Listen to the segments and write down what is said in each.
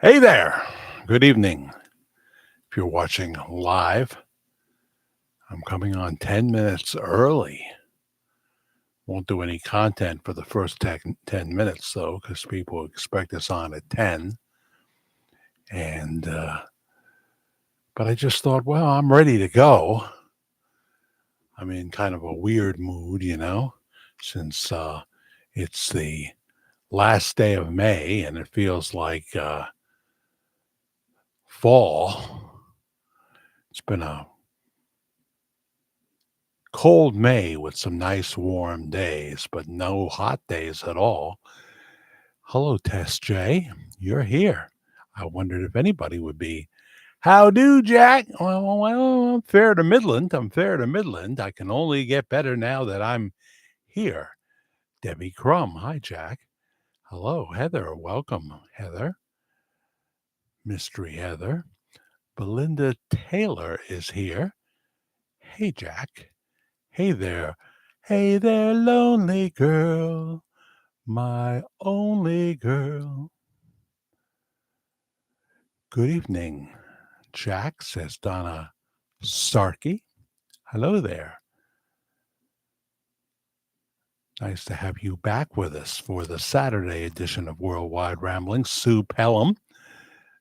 Hey there. Good evening. If you're watching live, I'm coming on 10 minutes early. Won't do any content for the first 10 minutes, though, because people expect us on at 10. And, but I just thought, well, I'm ready to go. I'm in kind of a weird mood, since it's the last day of May and it feels like fall. It's been a cold May with some nice warm days, but no hot days at all. Hello, Test J. You're here. I wondered if anybody would be. How do, Jack? Well, I'm fair to Midland. I'm fair to Midland. I can only get better now that I'm here. Debbie Crumb. Hi, Jack. Hello, Heather. Welcome, Heather. Mystery Heather. Belinda Taylor is here. Hey, Jack. Hey there. Hey there, lonely girl. My only girl. Good evening, Jack, says Donna Starkey. Hello there. Nice to have you back with us for the Saturday edition of Worldwide Rambling. Sue Pelham.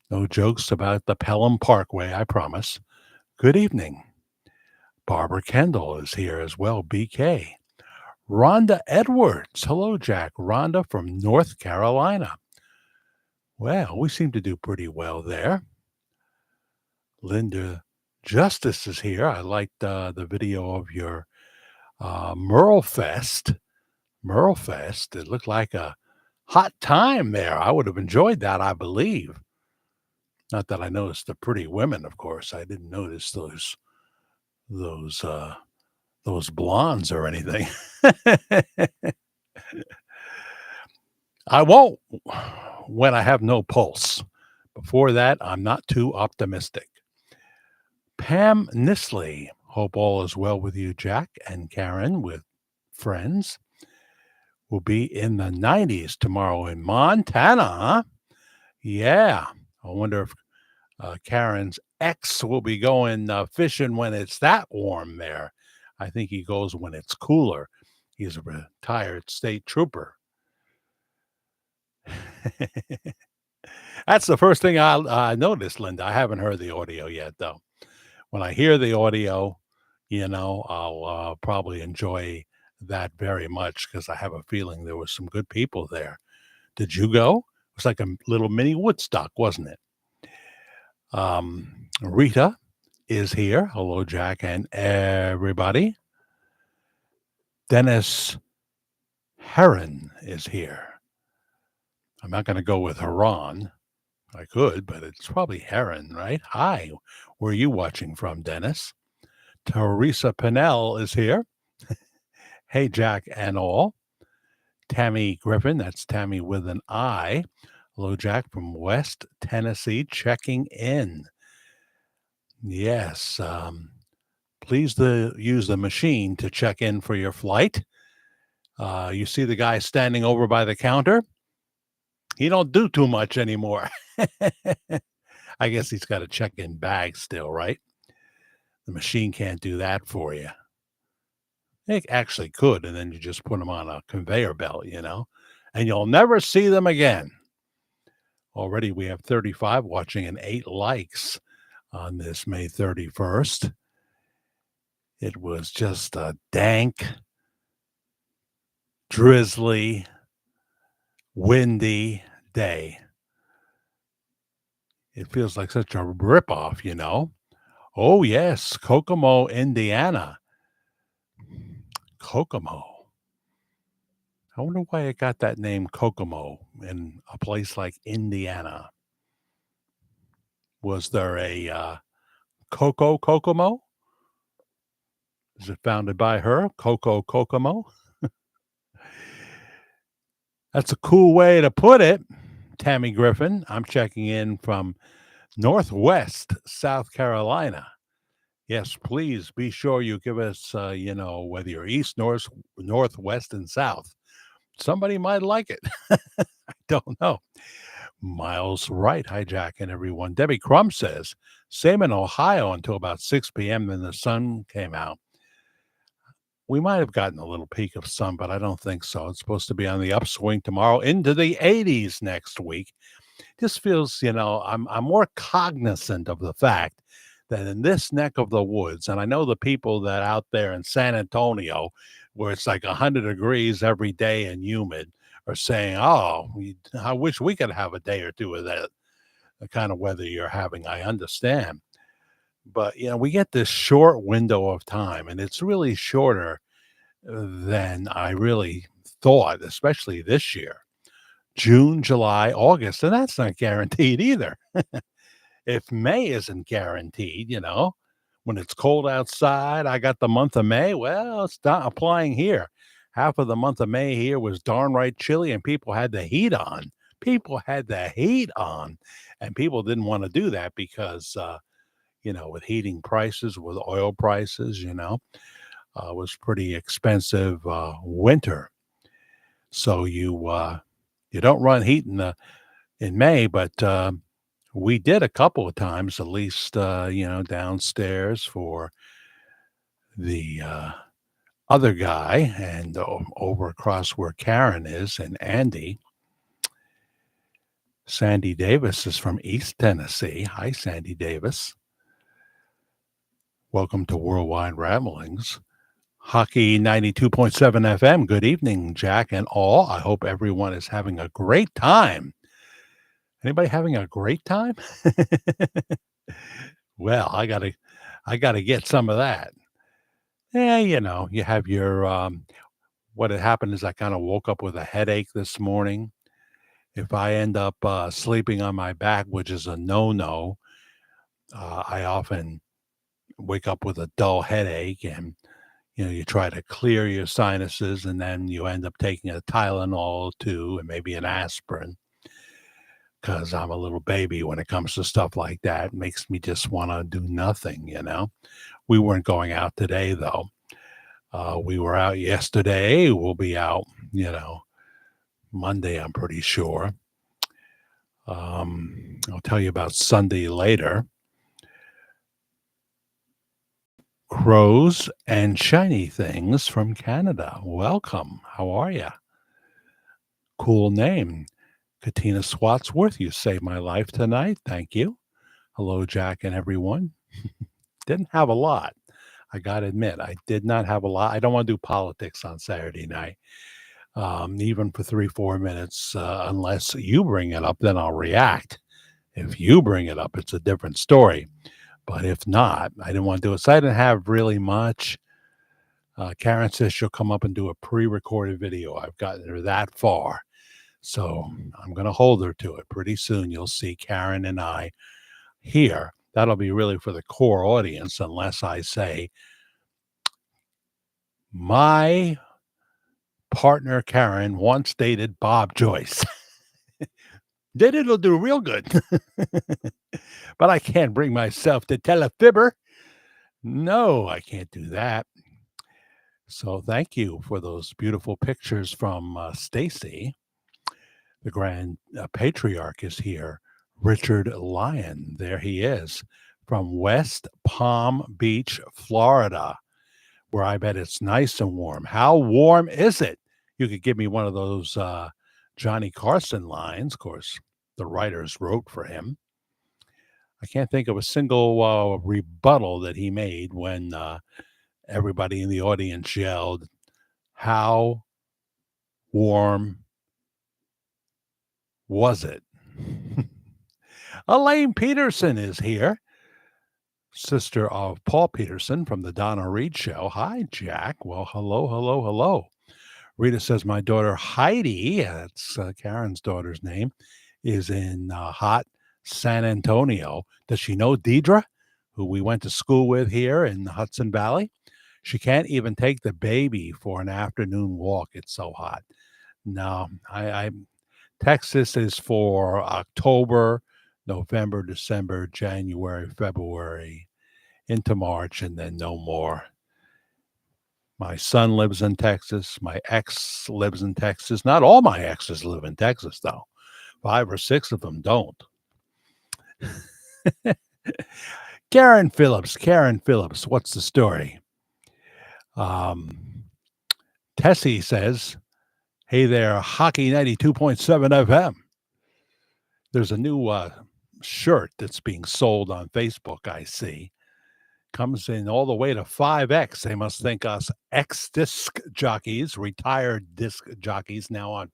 No jokes about the Pelham Parkway, I promise. Good evening. Barbara Kendall is here as well, BK. Rhonda Edwards. Hello, Jack. Rhonda from North Carolina. Well, we seem to do pretty well there. Linda Justice is here. I liked the video of your Merle Fest. Merle Fest. It looked like a hot time there. I would have enjoyed that, I believe. Not that I noticed the pretty women, of course. I didn't notice those blondes or anything. I won't when I have no pulse. Before that, I'm not too optimistic. Pam Nisley. Hope all is well with you, Jack and Karen, with friends. Will be in the 90s tomorrow in Montana. Huh? Yeah. I wonder if Karen's ex will be going fishing when it's that warm there. I think he goes when it's cooler. He's a retired state trooper. That's the first thing I noticed, Linda. I haven't heard the audio yet, though. When I hear the audio, I'll probably enjoy that very much because I have a feeling there was some good people there. Did you go? It was like a little mini Woodstock, wasn't it? Rita is here. Hello, Jack and everybody. Dennis Heron is here. I'm not going to go with Heron. I could, but it's probably Heron, right? Hi. Where are you watching from, Dennis? Teresa Pinnell is here. Hey, Jack and all. Tammy Griffin, that's Tammy with an I. Hello, Jack from West Tennessee, checking in. Yes, please use the machine to check in for your flight. You see the guy standing over by the counter? He don't do too much anymore. I guess he's got a check-in bag still, right? The machine can't do that for you. It actually could, and then you just put them on a conveyor belt, and you'll never see them again. Already we have 35 watching and 8 likes on this May 31st. It was just a dank, drizzly, windy day. It feels like such a ripoff, Oh, yes, Kokomo, Indiana. Kokomo. I wonder why it got that name Kokomo in a place like Indiana. Was there a Kokomo? Is it founded by her, Kokomo? That's a cool way to put it, Tammy Griffin. I'm checking in from Northwest South Carolina. Yes, please be sure you give us, whether you're east, north, northwest, and south. Somebody might like it. I don't know. Miles Wright, hijacking everyone. Debbie Crumb says, same in Ohio until about 6 p.m. Then the sun came out. We might have gotten a little peak of sun, but I don't think so. It's supposed to be on the upswing tomorrow into the 80s next week. Just feels, I'm more cognizant of the fact that in this neck of the woods, and I know the people that out there in San Antonio, where it's like 100 degrees every day and humid, are saying, "Oh, I wish we could have a day or two of that, the kind of weather you're having." I understand, but we get this short window of time, and it's really shorter than I really thought, especially this year. June, July, August, and that's not guaranteed either. If May isn't guaranteed, when it's cold outside, I got the month of May. Well, it's not applying here. Half of the month of May here was darn right chilly, and people had the heat on. People had the heat on, and people didn't want to do that because, with heating prices, with oil prices, it was pretty expensive winter. So you don't run heat in May, but we did a couple of times, at least, downstairs for the other guy and over across where Karen is and Andy. Sandy Davis is from East Tennessee. Hi, Sandy Davis. Welcome to Worldwide Ramblings. Hockey 92.7 FM. Good evening, Jack and all. I hope everyone is having a great time. Anybody having a great time? Well, I gotta get some of that. Yeah, you have your what had happened is I kind of woke up with a headache this morning. If I end up sleeping on my back, which is a no-no, I often wake up with a dull headache, and you try to clear your sinuses, and then you end up taking a Tylenol too, and maybe an aspirin. Because I'm a little baby when it comes to stuff like that. It makes me just want to do nothing. We weren't going out today, though. We were out yesterday. We'll be out, Monday, I'm pretty sure. I'll tell you about Sunday later. Crows and shiny things from Canada. Welcome. How are you? Cool name. Katina Swatsworth, you saved my life tonight. Thank you. Hello, Jack and everyone. Didn't have a lot. I got to admit, I did not have a lot. I don't want to do politics on Saturday night, even for 3-4 minutes. Unless you bring it up, then I'll react. If you bring it up, it's a different story. But if not, I didn't want to do it. So I didn't have really much. Karen says she'll come up and do a pre-recorded video. I've gotten her that far. So I'm going to hold her to it. Pretty soon you'll see Karen and I here. That'll be really for the core audience, unless I say, my partner Karen once dated Bob Joyce. Then it'll do real good. But I can't bring myself to tell a fibber. No, I can't do that. So thank you for those beautiful pictures from Stacy. The grand patriarch is here. Richard Lyon, there he is, from West Palm Beach, Florida, where I bet it's nice and warm. How warm is it? You could give me one of those Johnny Carson lines. Of course, the writers wrote for him. I can't think of a single rebuttal that he made when everybody in the audience yelled, "How warm was it?" Elaine Peterson is here, sister of Paul Peterson from the Donna Reed Show. Hi, Jack. Well, hello, hello, hello. Rita says my daughter Heidi, that's Karen's daughter's name, is in hot San Antonio. Does she know Deidre, who we went to school with here in the Hudson Valley? She can't even take the baby for an afternoon walk. It's so hot. No, Texas is for October, November, December, January, February, into March, and then no more. My son lives in Texas. My ex lives in Texas. Not all my exes live in Texas, though. 5 or 6 of them don't. Karen Phillips, what's the story? Um, Tessie says, "Hey there, Hockey 92.7 FM. There's a new shirt that's being sold on Facebook, I see. Comes in all the way to 5X. They must think us ex-disc jockeys, retired disc jockeys now on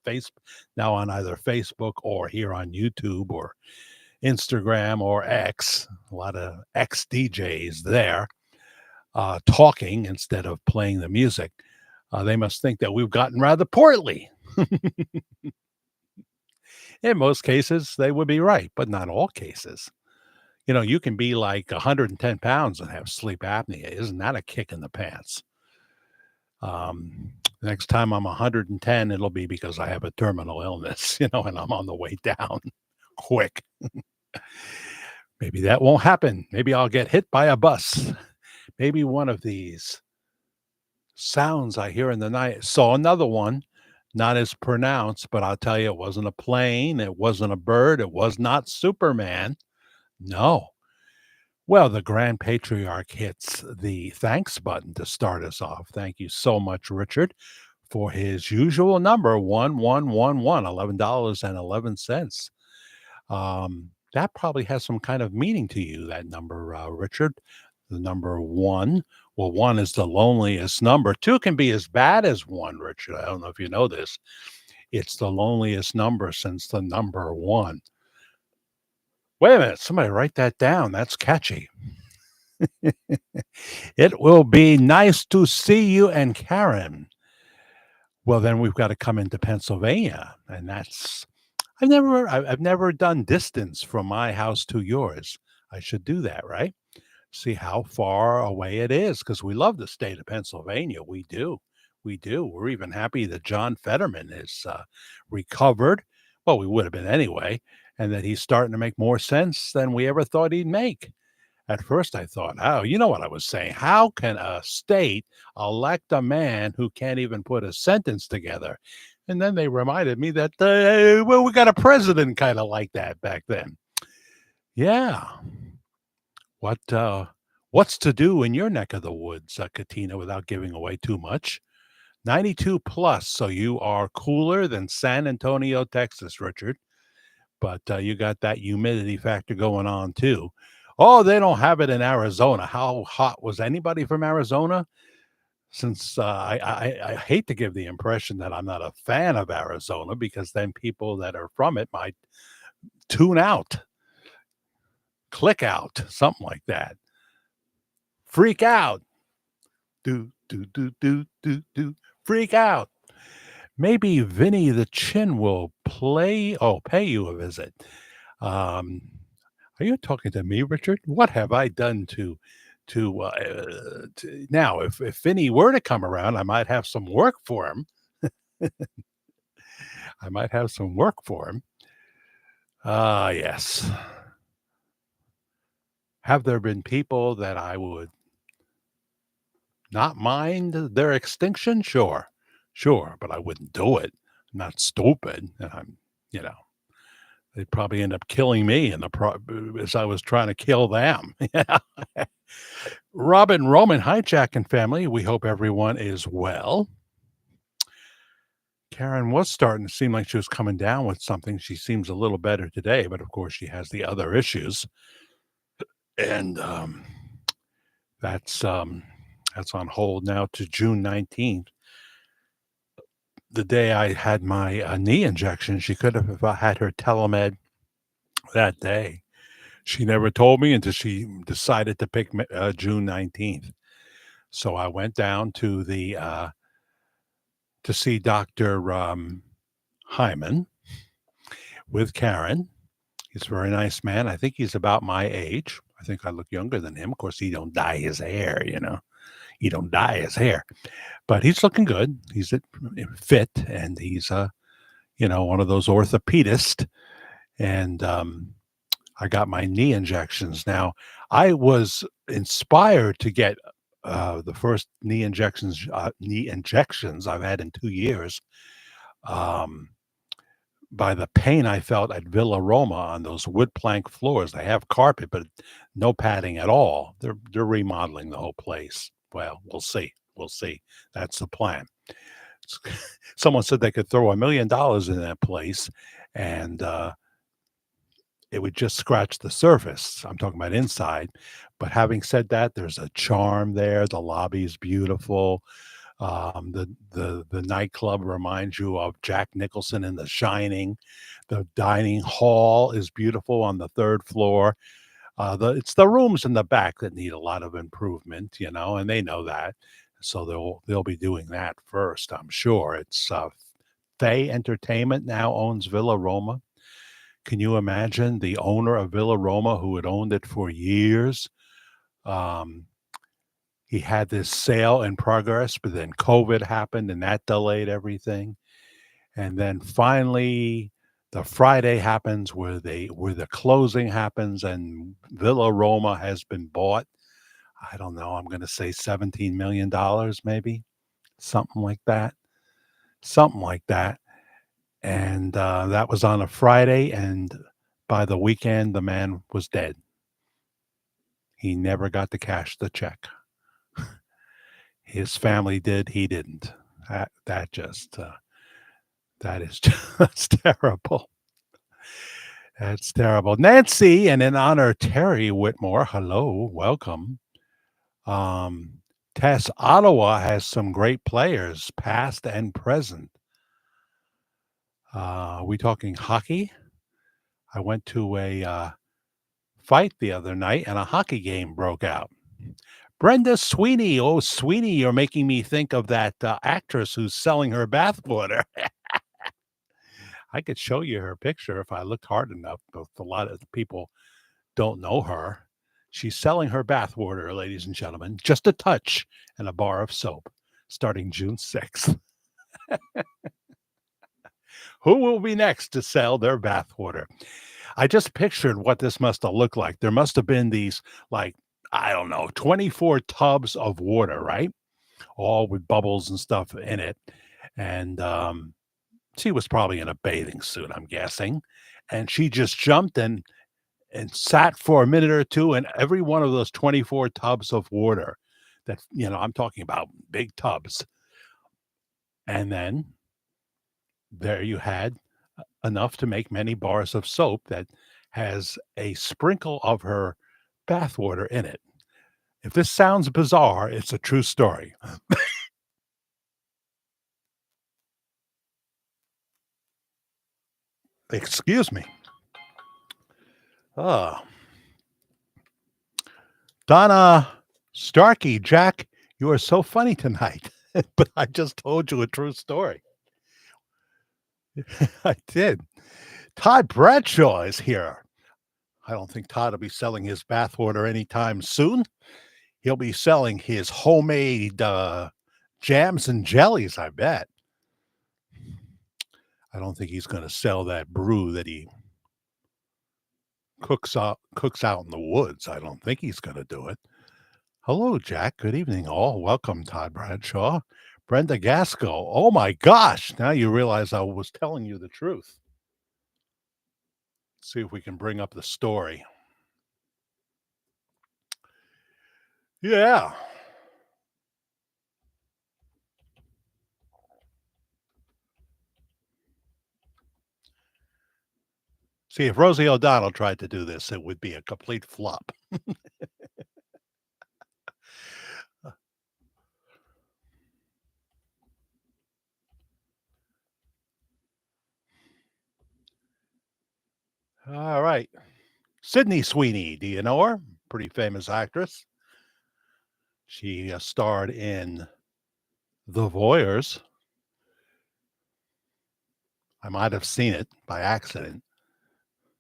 either Facebook or here on YouTube or Instagram or X. A lot of ex-DJs there talking instead of playing the music. They must think that we've gotten rather portly. In most cases, they would be right, but not all cases. You know, you can be like 110 pounds and have sleep apnea. Isn't that a kick in the pants? Next time I'm 110, it'll be because I have a terminal illness, you know, and I'm on the way down quick. Maybe that won't happen. Maybe I'll get hit by a bus. Maybe one of these sounds I hear in the night. Saw another one, not as pronounced, but I'll tell you, it wasn't a plane. It wasn't a bird. It was not Superman. No. Well, the Grand Patriarch hits the thanks button to start us off. Thank you so much, Richard, for his usual number, 1111, $11.11. That probably has some kind of meaning to you, that number, Richard. The number one. Well, one is the loneliest number. Two can be as bad as one, Richard. I don't know if you know this. It's the loneliest number since the number one. Wait a minute. Somebody write that down. That's catchy. It will be nice to see you and Karen. Well, then we've got to come into Pennsylvania, and that's I've never done distance from my house to yours. I should do that, right? See how far away it is because we love the state of Pennsylvania. We do. We do. We're even happy that John Fetterman is recovered. Well, we would have been anyway, and that he's starting to make more sense than we ever thought he'd make. At first, I thought, oh, you know what I was saying? How can a state elect a man who can't even put a sentence together? And then they reminded me that, well, we got a president kind of like that back then. Yeah. What's to do in your neck of the woods, Katina, without giving away too much? 92 plus, so you are cooler than San Antonio, Texas, Richard. But you got that humidity factor going on too. Oh, they don't have it in Arizona. How hot was anybody from Arizona? Since I hate to give the impression that I'm not a fan of Arizona because then people that are from it might tune out, click out, something like that. Freak out. Do, do, do, do, do, do. Freak out. Maybe Vinny the Chin will pay you a visit. Are you talking to me, Richard? What have I done to now? If Vinny were to come around, I might have some work for him. I might have some work for him. Ah, yes. Have there been people that I would not mind their extinction? Sure, but I wouldn't do it. I'm not stupid, and they'd probably end up killing me as I was trying to kill them. Yeah. Robin, Roman, hi, Jack and family. We hope everyone is well. Karen was starting to seem like she was coming down with something. She seems a little better today, but of course she has the other issues. And that's on hold now to June 19th. The day I had my knee injection, she could have had her telemed that day. She never told me until she decided to pick June 19th. So I went down to to see Dr. Hyman with Karen. He's a very nice man. I think he's about my age. I think I look younger than him. Of course, he don't dye his hair, He don't dye his hair. But he's looking good. He's fit, and he's one of those orthopedists. And I got my knee injections. Now, I was inspired to get the first knee injections I've had in 2 years. by the pain I felt at Villa Roma on those wood plank floors. They have carpet, but no padding at all. They're remodeling the whole place. Well, we'll see. We'll see. That's the plan. Someone said they could throw $1 million in that place, and it would just scratch the surface. I'm talking about inside. But having said that, there's a charm there. The lobby is beautiful. The nightclub reminds you of Jack Nicholson in The Shining. The dining hall is beautiful on the third floor. It's the rooms in the back that need a lot of improvement, and they know that. So they'll be doing that first, I'm sure. It's Fay Entertainment now owns Villa Roma. Can you imagine the owner of Villa Roma, who had owned it for years? Um, he had this sale in progress, but then COVID happened and that delayed everything. And then finally, the Friday happens where the closing happens, and Villa Roma has been bought. I don't know. I'm going to say $17 million, maybe something like that. Something like that. And that was on a Friday, and by the weekend, the man was dead. He never got to cash the check. His family did. He didn't. That just that is just terrible. That's terrible. Nancy, and in honor, Terry Whitmore. Hello, welcome. Um, Tess, Ottawa has some great players, past and present. Are we talking hockey? I went to a fight the other night, and a hockey game broke out. Brenda Sweeney. Oh, Sweeney, you're making me think of that actress who's selling her bathwater. I could show you her picture if I looked hard enough, but a lot of people don't know her. She's selling her bathwater, ladies and gentlemen, just a touch and a bar of soap, starting June 6th. Who will be next to sell their bathwater? I just pictured what this must have looked like. There must have been these, like, I don't know, 24 tubs of water, right? All with bubbles and stuff in it. And she was probably in a bathing suit, I'm guessing. And she just jumped and sat for a minute or two, and every one of those 24 tubs of water that, I'm talking about big tubs. And then there you had enough to make many bars of soap that has a sprinkle of her bathwater in it. If this sounds bizarre, it's a true story. Excuse me. Oh, Donna Starkey, Jack, you are so funny tonight. But I just told you a true story. I did. Todd Bradshaw is here. I don't think Todd will be selling his bathwater anytime soon. He'll be selling his homemade jams and jellies, I bet. I don't think he's going to sell that brew that he cooks out in the woods. I don't think he's going to do it. Hello, Jack. Good evening, all. Welcome, Todd Bradshaw. Brenda Gasco. Oh my gosh. Now you realize I was telling you the truth. Let's see if we can bring up the story. Yeah. See, if Rosie O'Donnell tried to do this, it would be a complete flop. All right. Sydney Sweeney. Do you know her? Pretty famous actress. She starred in The Voyeurs. I might have seen it by accident.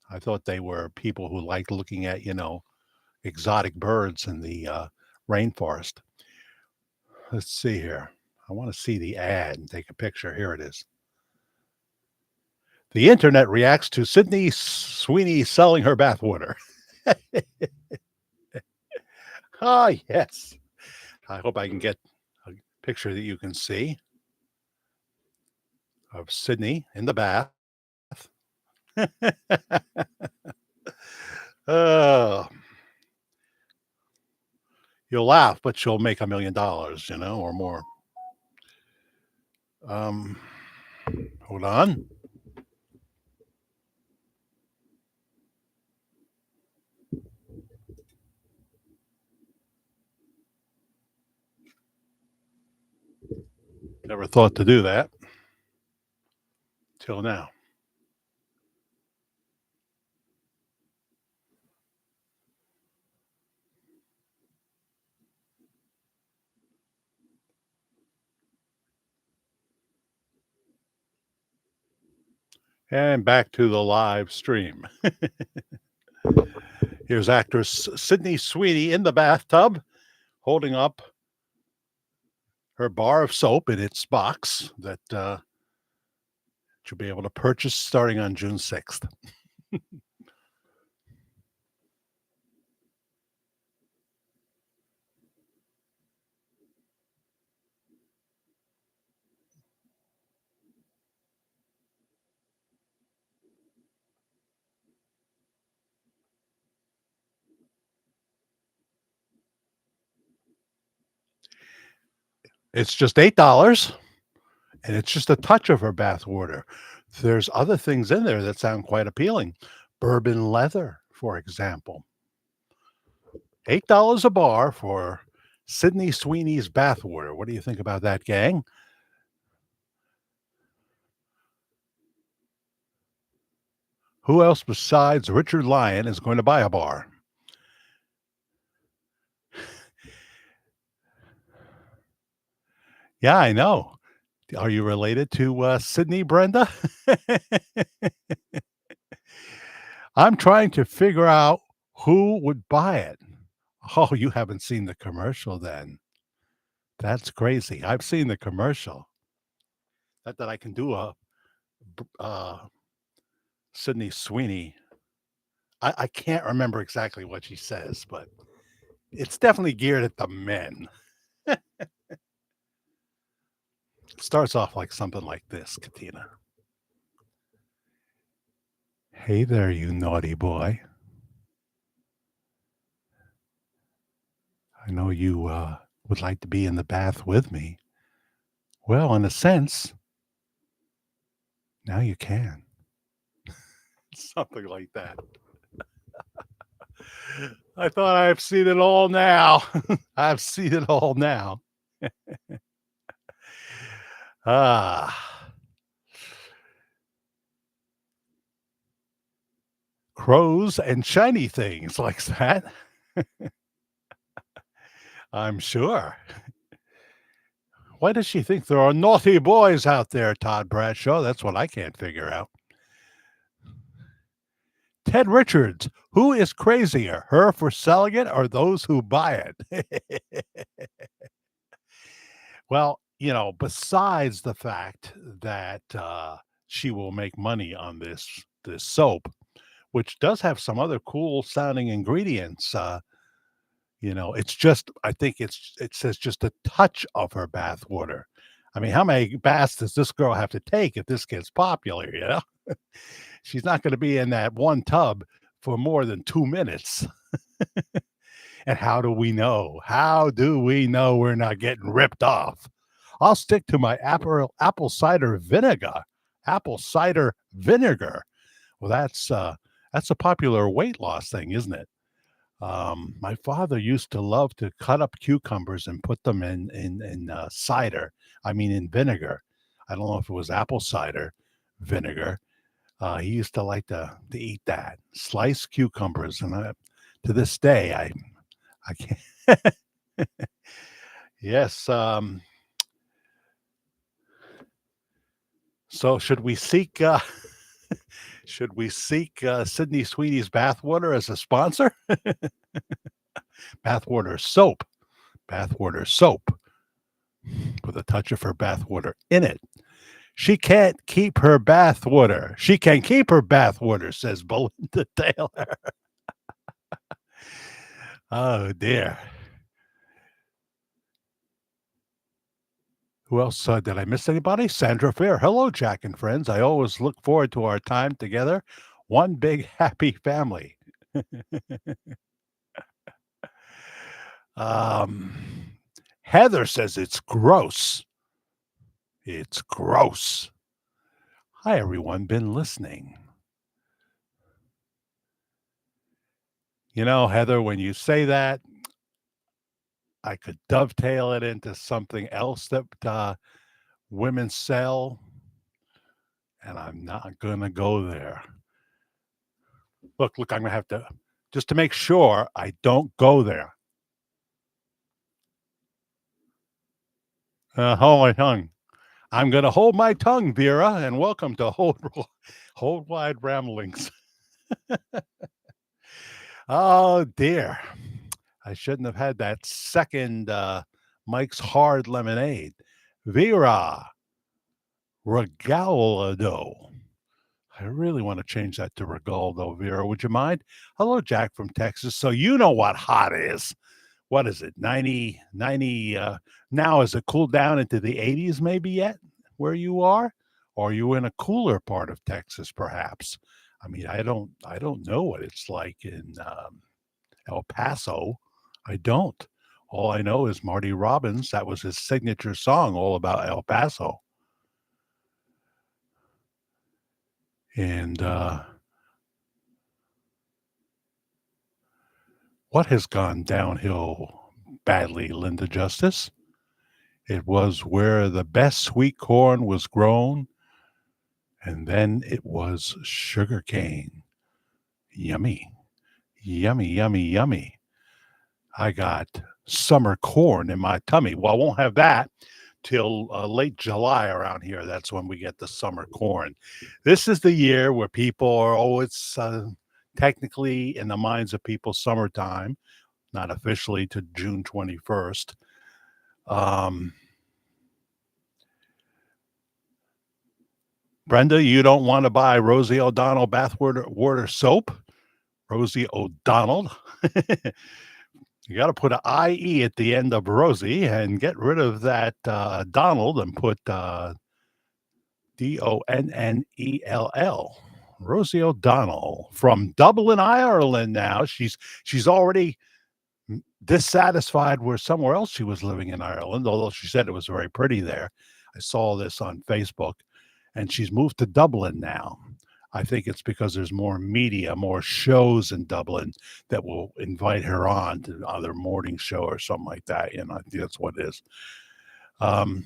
I thought they were people who liked looking at, exotic birds in the rainforest. Let's see here. I want to see the ad and take a picture. Here it is. The internet reacts to Sydney Sweeney selling her bathwater. Ah, yes. I hope I can get a picture that you can see of Sydney in the bath. Oh, you'll laugh, but you'll make $1 million, or more. Um, hold on. Never thought to do that till now. And back to the live stream. Here's actress Sydney Sweeney in the bathtub holding up her bar of soap in its box that you'll be able to purchase starting on June 6th. It's just $8, and it's just a touch of her bath water. There's other things in there that sound quite appealing. Bourbon leather, for example. $8 a bar for Sydney Sweeney's bathwater. What do you think about that, gang? Who else besides Richard Lyon is going to buy a bar? Yeah, I know. Are you related to Sydney, Brenda? I'm trying to figure out who would buy it. Oh, you haven't seen the commercial then. That's crazy. I've seen the commercial. Not that I can do a Sydney Sweeney. I can't remember exactly what she says, but it's definitely geared at the men. It starts off like something like this, Katina. Hey there, you naughty boy. I know you would like to be in the bath with me. Well, in a sense, now you can. Something like that. I thought I've seen it all now. I've seen it all now. Ah, crows and shiny things like that. I'm sure. Why does she think there are naughty boys out there, Todd Bradshaw? That's what I can't figure out. Ted Richards, who is crazier, her for selling it or those who buy it? Well, besides the fact that she will make money on this soap, which does have some other cool sounding ingredients. It's just I think it says just a touch of her bath water. I mean, how many baths does this girl have to take if this gets popular? She's not going to be in that one tub for more than 2 minutes. And how do we know? How do we know we're not getting ripped off? I'll stick to my apple cider vinegar. Apple cider vinegar. Well, that's a popular weight loss thing, isn't it? My father used to love to cut up cucumbers and put them in cider. I mean, in vinegar. I don't know if it was apple cider vinegar. He used to like to eat that sliced cucumbers, and to this day, I can't. Yes. So should we seek Sydney Sweeney's bathwater as a sponsor? Bathwater soap. Bathwater soap with a touch of her bathwater in it. She can't keep her bathwater. She can keep her bathwater, says Belinda Taylor. Oh dear. Who else, did I miss anybody? Sandra Fair. Hello, Jack and friends. I always look forward to our time together. One big happy family. Um, Heather says it's gross. It's gross. Hi, everyone. Been listening. You know, Heather, when you say that, I could dovetail it into something else that women sell, and I'm not going to go there. Look, I'm going to have to, just to make sure I don't go there. Hold my tongue. I'm going to hold my tongue, Vera, and welcome to Hold Wide Ramblings. Oh, dear. I shouldn't have had that second Mike's Hard Lemonade. Vera Regalado. I really want to change that to Regaldo, Vera. Would you mind? Hello, Jack from Texas. So you know what hot is. What is it? 90. Now, has it cooled down into the 80s maybe yet where you are? Or are you in a cooler part of Texas, perhaps? I mean, I don't know what it's like in El Paso. I don't. All I know is Marty Robbins. That was his signature song, all about El Paso. And what has gone downhill badly, Linda Justice? It was where the best sweet corn was grown, and then it was sugarcane. Yummy, yummy, yummy, yummy. I got summer corn in my tummy. Well, I won't have that till late July around here. That's when we get the summer corn. This is the year where people are, it's technically in the minds of people summertime, not officially to June 21st. Um, Brenda, you don't want to buy Rosie O'Donnell bathwater soap? Rosie O'Donnell. You got to put an IE at the end of Rosie and get rid of that Donald and put Donnell. Rosie O'Donnell from Dublin, Ireland. Now she's already dissatisfied where somewhere else she was living in Ireland, although she said it was very pretty there. I saw this on Facebook, and she's moved to Dublin now. I think it's because there's more media, more shows in Dublin that will invite her on to other morning show or something like that. I think that's what it is. Um,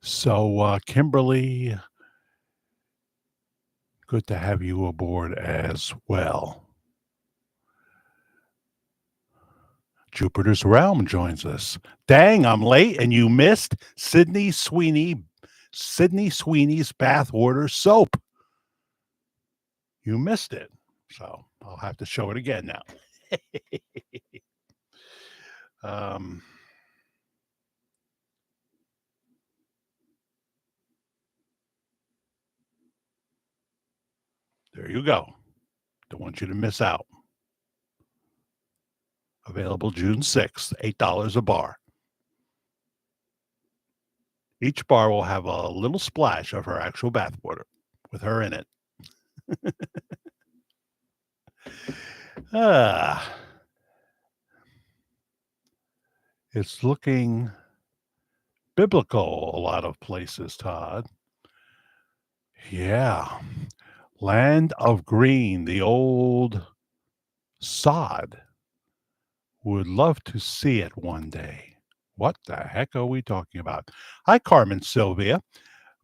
so, Kimberly, good to have you aboard as well. Jupiter's Realm joins us. Dang, I'm late and you missed Sydney Sweeney's bathwater soap. You missed it. So I'll have to show it again now. um, there you go. Don't want you to miss out. Available June 6th, $8 a bar. Each bar will have a little splash of her actual bathwater with her in it. It's looking biblical a lot of places, Todd. Yeah. Land of Green, the old sod. Would love to see it one day. What the heck are we talking about? Hi, Carmen Sylvia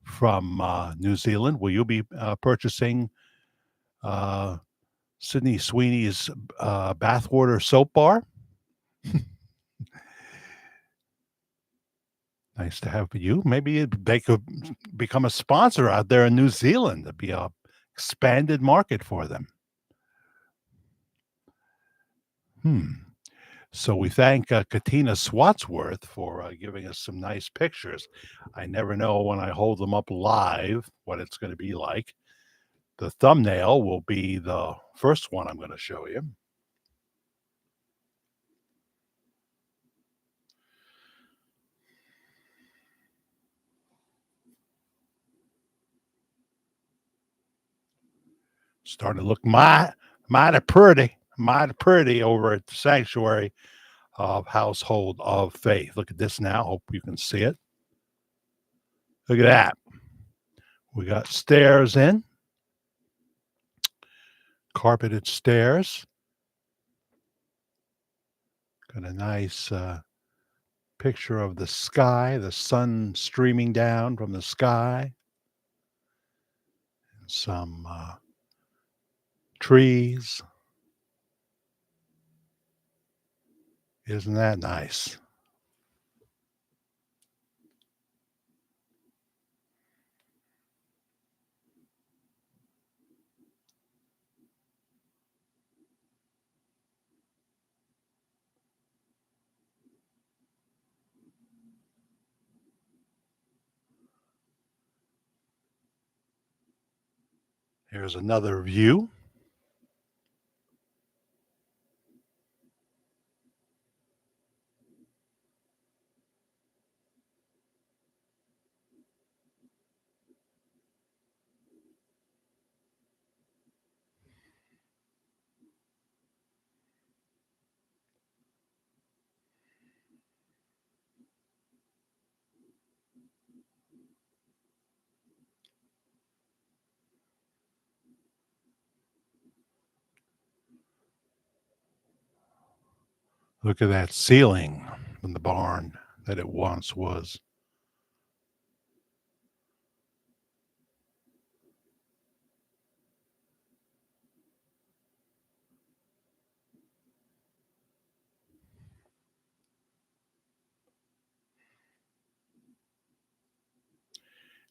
from New Zealand. Will you be purchasing Sydney Sweeney's bathwater soap bar? Nice to have you. Maybe they could become a sponsor out there in New Zealand. It'd be a expanded market for them. So we thank Katina Swatsworth for giving us some nice pictures. I never know when I hold them up live what it's going to be like. The thumbnail will be the first one I'm going to show you. Starting to look mighty pretty over at the sanctuary of Household of Faith. Look at this now. Hope you can see it. Look at that. We got stairs in, carpeted stairs. Got a nice picture of the sky, the sun streaming down from the sky, and some trees. Isn't that nice? Here's another view. Look at that ceiling in the barn that it once was.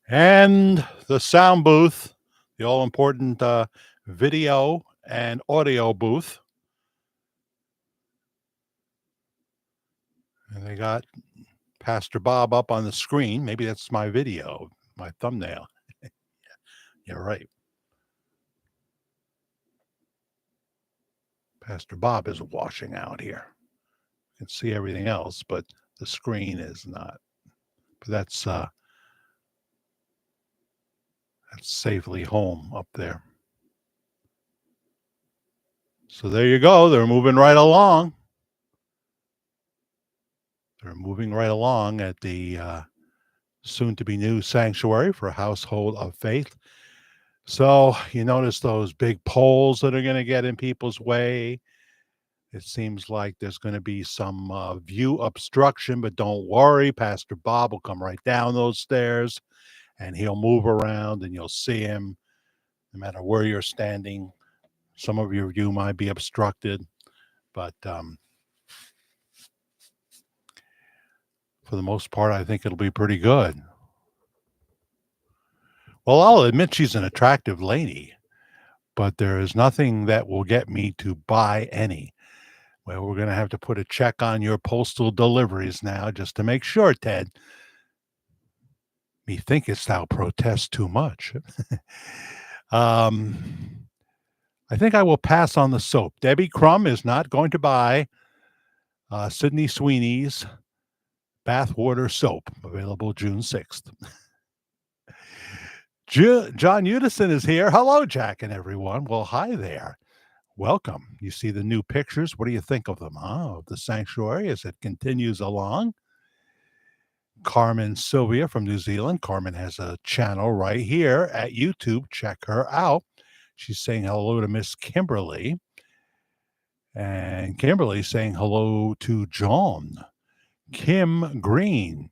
And the sound booth, the all important video and audio booth. And they got Pastor Bob up on the screen. Maybe that's my video, my thumbnail. You're right. Pastor Bob is washing out here. You can see everything else, but the screen is not. But that's safely home up there. So there you go. They're moving right along. They're moving right along at the soon-to-be new sanctuary for Household of Faith. So you notice those big poles that are going to get in people's way. It seems like there's going to be some view obstruction, but don't worry. Pastor Bob will come right down those stairs, and he'll move around, and you'll see him no matter where you're standing. Some of your view might be obstructed, but for the most part, I think it'll be pretty good. Well, I'll admit she's an attractive lady, but there is nothing that will get me to buy any. Well, we're going to have to put a check on your postal deliveries now just to make sure, Ted. Methinkest thou protest too much. I think I will pass on the soap. Debbie Crumb is not going to buy Sydney Sweeney's bathwater soap, available June 6th. John Udison is here. Hello, Jack and everyone. Well, hi there. Welcome. You see the new pictures. What do you think of them? Of the sanctuary as it continues along. Carmen Sylvia from New Zealand. Carmen has a channel right here at YouTube. Check her out. She's saying hello to Miss Kimberly. And Kimberly saying hello to John. Kim Green.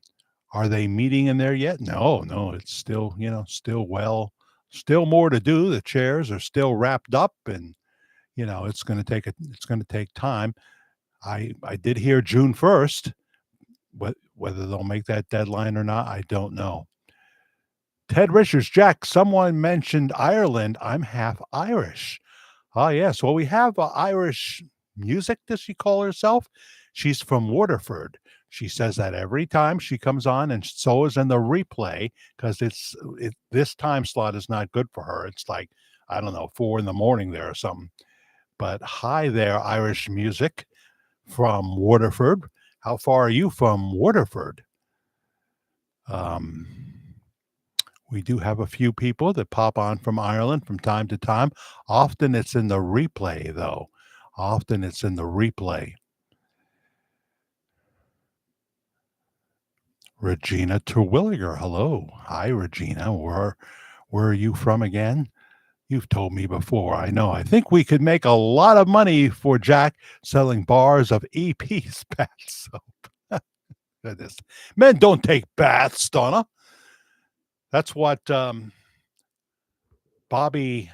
Are they meeting in there yet? No, it's still, still more to do. The chairs are still wrapped up, and it's going to take time. I did hear June 1st, but whether they'll make that deadline or not, I don't know. Ted Richards, Jack, someone mentioned Ireland. I'm half Irish. Oh, yes. Well, we have Irish music, does she call herself? She's from Waterford. She says that every time she comes on, and so is in the replay, because this time slot is not good for her. It's like, I don't know, 4 a.m. there or something. But hi there, Irish music from Waterford. How far are you from Waterford? We do have a few people that pop on from Ireland from time to time. Often it's in the replay, though. Often it's in the replay. Regina Terwilliger, hello. Hi, Regina. Where are you from again? You've told me before. I know. I think we could make a lot of money for Jack selling bars of EP's bath soap. Goodness. Men don't take baths, Donna. That's what Bobby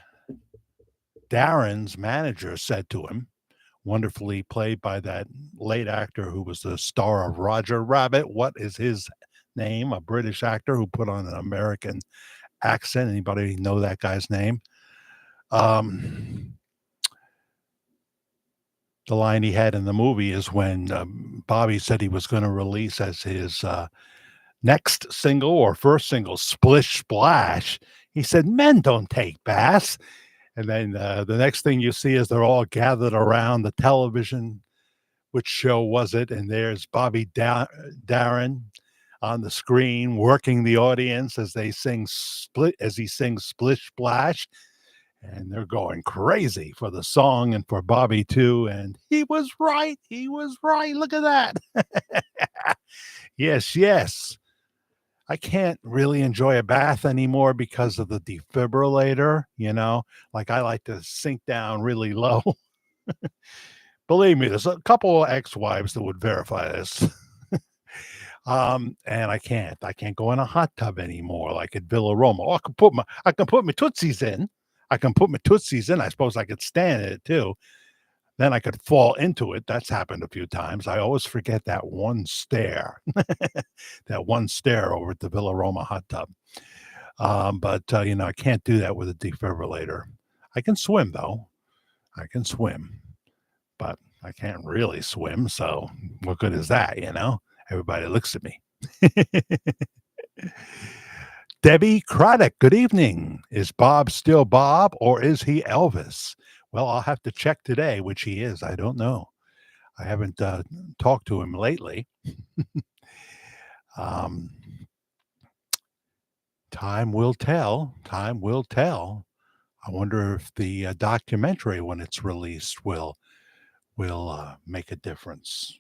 Darin's manager said to him, wonderfully played by that late actor who was the star of Roger Rabbit. What is his name? A British actor who put on an American accent. Anybody know that guy's name? The line he had in the movie is when Bobby said he was going to release as his next single or first single, Splish Splash. He said, "Men don't take baths." And then the next thing you see is they're all gathered around the television. Which show was it? And there's Bobby Darin on the screen working the audience as they sing he sings Splish Splash. And they're going crazy for the song and for Bobby too. And he was right. He was right. Look at that. Yes, yes. I can't really enjoy a bath anymore because of the defibrillator, like I like to sink down really low. Believe me, there's a couple of ex-wives that would verify this. And I can't go in a hot tub anymore like at Villa Roma. Oh, I can put my Tootsies in. I suppose I could stand in it too. Then I could fall into it. That's happened a few times. I always forget that one stare, that one stare over at the Villa Roma hot tub. But I can't do that with a defibrillator. I can swim though. I can swim, but I can't really swim. So what good is that? Everybody looks at me. Debbie Craddock, good evening. Is Bob still Bob or is he Elvis? Well, I'll have to check today, which he is. I don't know. I haven't talked to him lately. Time will tell. Time will tell. I wonder if the documentary, when it's released, will make a difference.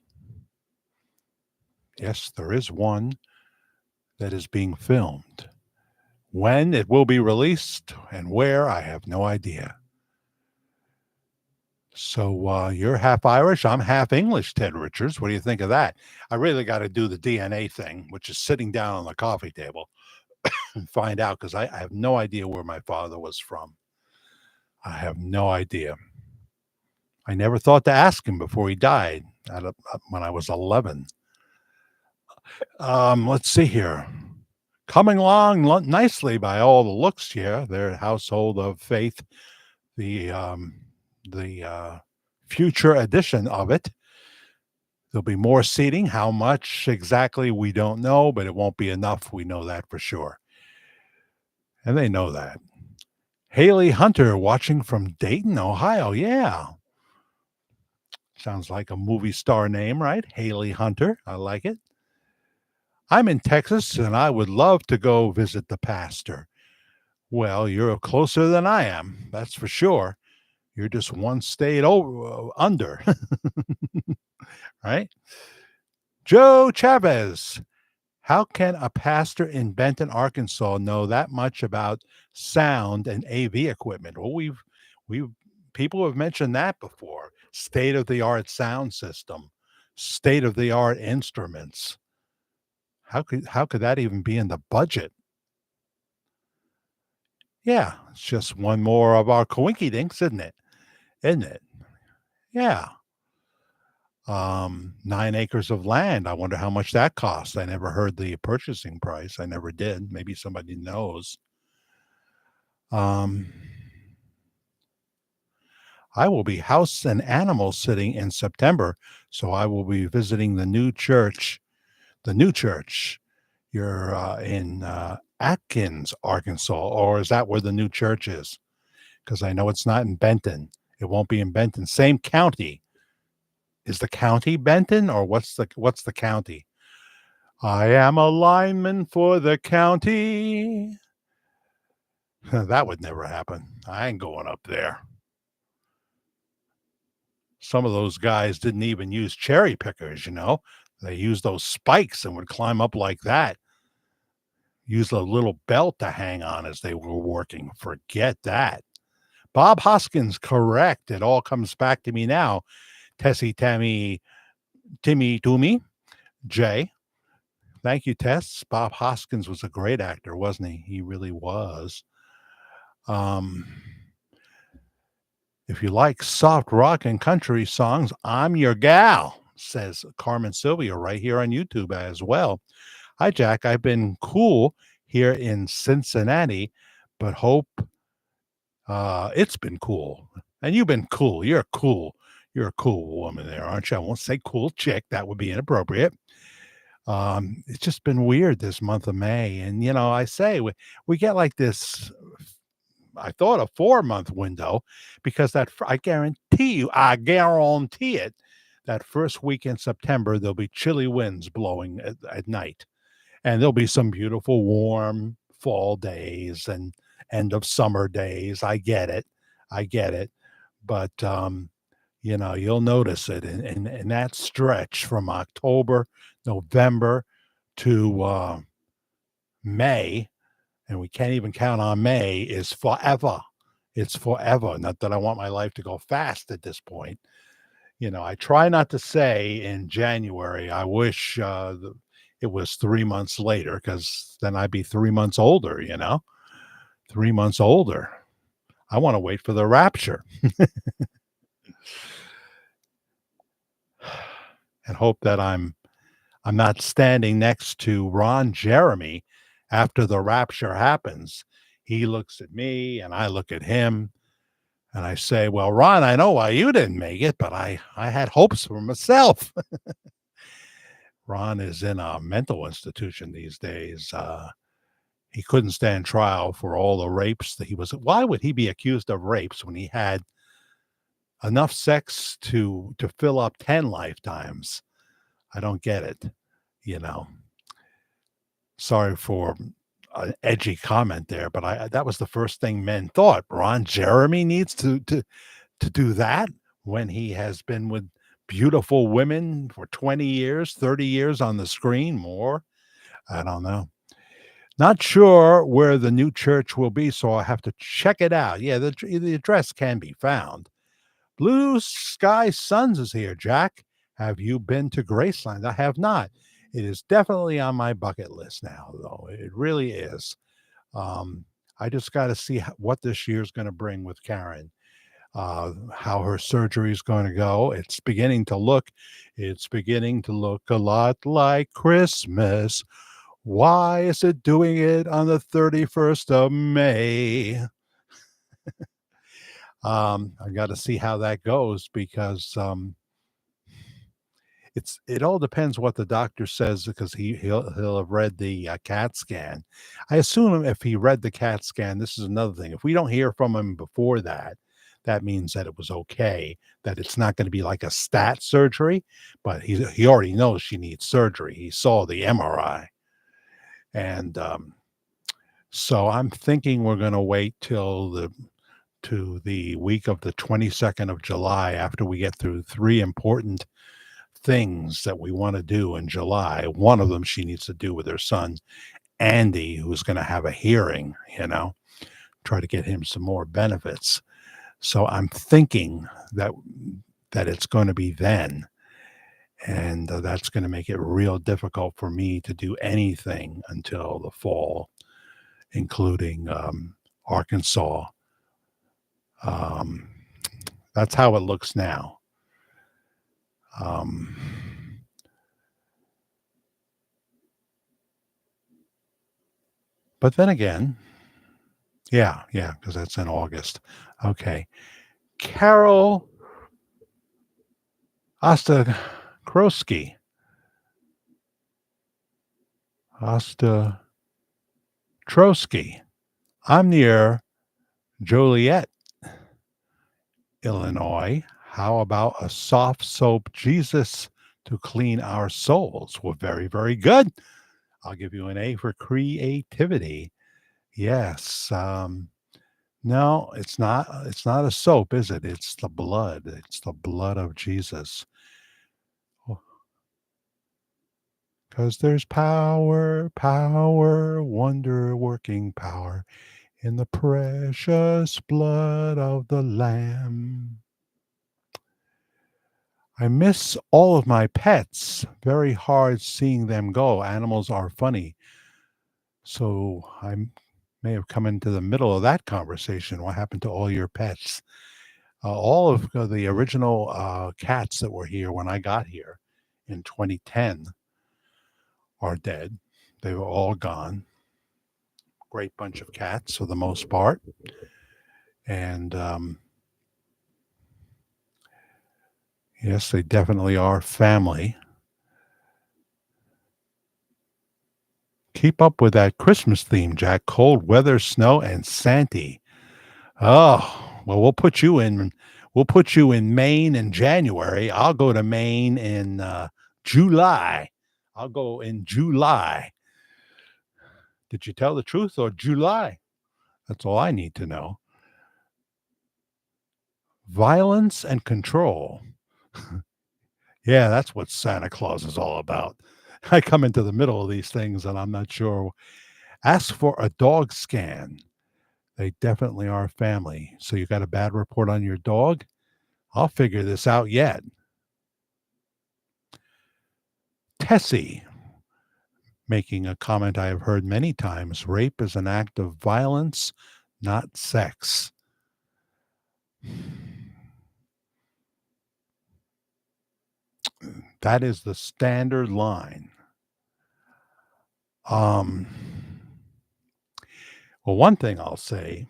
Yes, there is one that is being filmed. When it will be released and where, I have no idea. So you're half Irish. I'm half English, Ted Richards. What do you think of that? I really got to do the DNA thing, which is sitting down on the coffee table and find out because I have no idea where my father was from. I have no idea. I never thought to ask him before he died when I was 11. Let's see here. Coming along nicely by all the looks here. Their household of faith, the future edition of it. There'll be more seating. How much exactly, we don't know, but it won't be enough. We know that for sure. And they know that. Haley Hunter watching from Dayton, Ohio. Yeah. Sounds like a movie star name, right? Haley Hunter. I like it. I'm in Texas and I would love to go visit the pastor. Well, you're closer than I am. That's for sure. You're just one state under, right? Joe Chavez. How can a pastor in Benton, Arkansas know that much about sound and AV equipment? Well, we've people have mentioned that before. State-of-the-art sound system, state-of-the-art instruments. How could that even be in the budget? Yeah, it's just one more of our coinky dinks, isn't it? Isn't it? Yeah. 9 acres of land. I wonder how much that costs. I never heard the purchasing price. I never did. Maybe somebody knows. I will be house and animal sitting in September, so I will be visiting the new church. The new church. You're in Atkins, Arkansas, or is that where the new church is? Because I know it's not in Benton. It won't be in Benton. Same county. Is the county Benton or what's the county? I am a lineman for the county. That would never happen. I ain't going up there. Some of those guys didn't even use cherry pickers, you know. They used those spikes and would climb up like that. Use a little belt to hang on as they were working. Forget that. Bob Hoskins, correct. It all comes back to me now. Tessie, Tammy, Timmy, Toomey, Jay. Thank you, Tess. Bob Hoskins was a great actor, wasn't he? He really was. Um, if you like soft rock and country songs, I'm your gal, says Carmen Sylvia right here on YouTube as well. Hi, Jack. I've been cool here in Cincinnati, but hope it's been cool. And you've been cool. You're cool. You're a cool woman there, aren't you? I won't say cool chick. That would be inappropriate. It's just been weird this month of May. And, you know, I say we get like this, I thought a 4 month window because I guarantee it, that first week in September, there'll be chilly winds blowing at night. And there'll be some beautiful, warm fall days and end of summer days. I get it. I get it. But, you know, you'll notice it in that stretch from October, November to May, and we can't even count on May, is forever. It's forever. Not that I want my life to go fast at this point. You know, I try not to say in January, I wish it was 3 months later, because then I'd be 3 months older, you know, 3 months older. I want to wait for the rapture and hope that I'm not standing next to Ron Jeremy after the rapture happens. He looks at me and I look at him and I say, well, Ron, I know why you didn't make it, but I had hopes for myself. Ron is in a mental institution these days. He couldn't stand trial for all the rapes that he was. Why would he be accused of rapes when he had enough sex to fill up 10 lifetimes? I don't get it, you know. Sorry for an edgy comment there, but that was the first thing men thought. Ron Jeremy needs to do that when he has been with beautiful women for 20 years, 30 years on the screen, more. I don't know. Not sure where the new church will be, so I'll have to check it out. Yeah, the address can be found. Blue Sky Suns is here, Jack. Have you been to Graceland? I have not. It is definitely on my bucket list now, though. It really is. I just got to see what this year's going to bring with Karen, how her surgery is going to go. It's beginning to look a lot like Christmas. Why is it doing it on the 31st of May? I got to see how that goes because it all depends what the doctor says because he'll have read the CAT scan. I assume if he read the CAT scan, this is another thing. If we don't hear from him before that, that means that it was okay. That it's not going to be like a stat surgery, but he already knows she needs surgery. He saw the MRI, and so I'm thinking we're going to wait till the week of the 22nd of July after we get through three important things that we want to do in July. One of them she needs to do with her son, Andy, who's going to have a hearing, you know, try to get him some more benefits. So I'm thinking that it's going to be then. And that's going to make it real difficult for me to do anything until the fall, including Arkansas. That's how it looks now. But then again, yeah, because that's in August. Okay. Carol Ostakrowski. Ostatrowski. I'm near Joliet, Illinois. How about a soft soap Jesus to clean our souls? Well, very, very good. I'll give you an A for creativity. Yes. No, it's not a soap, is it? It's the blood. It's the blood of Jesus. Because there's power, power, wonder working power in the precious blood of the Lamb. I miss all of my pets. Very hard seeing them go. Animals are funny. So may have come into the middle of that conversation. What happened to all your pets? All of the original cats that were here when I got here in 2010 are dead. They were all gone. Great bunch of cats for the most part. And yes, they definitely are family. Keep up with that Christmas theme, Jack. Cold weather, snow, and Santa. Oh, well, We'll put you in Maine in January. I'll go to Maine in July. I'll go in July. Did you tell the truth or July? That's all I need to know. Violence and control. Yeah, that's what Santa Claus is all about. I come into the middle of these things and I'm not sure. Ask for a dog scan. They definitely are family. So you got a bad report on your dog? I'll figure this out yet. Tessie making a comment I have heard many times: rape is an act of violence, not sex. That is the standard line. Um, well, one thing I'll say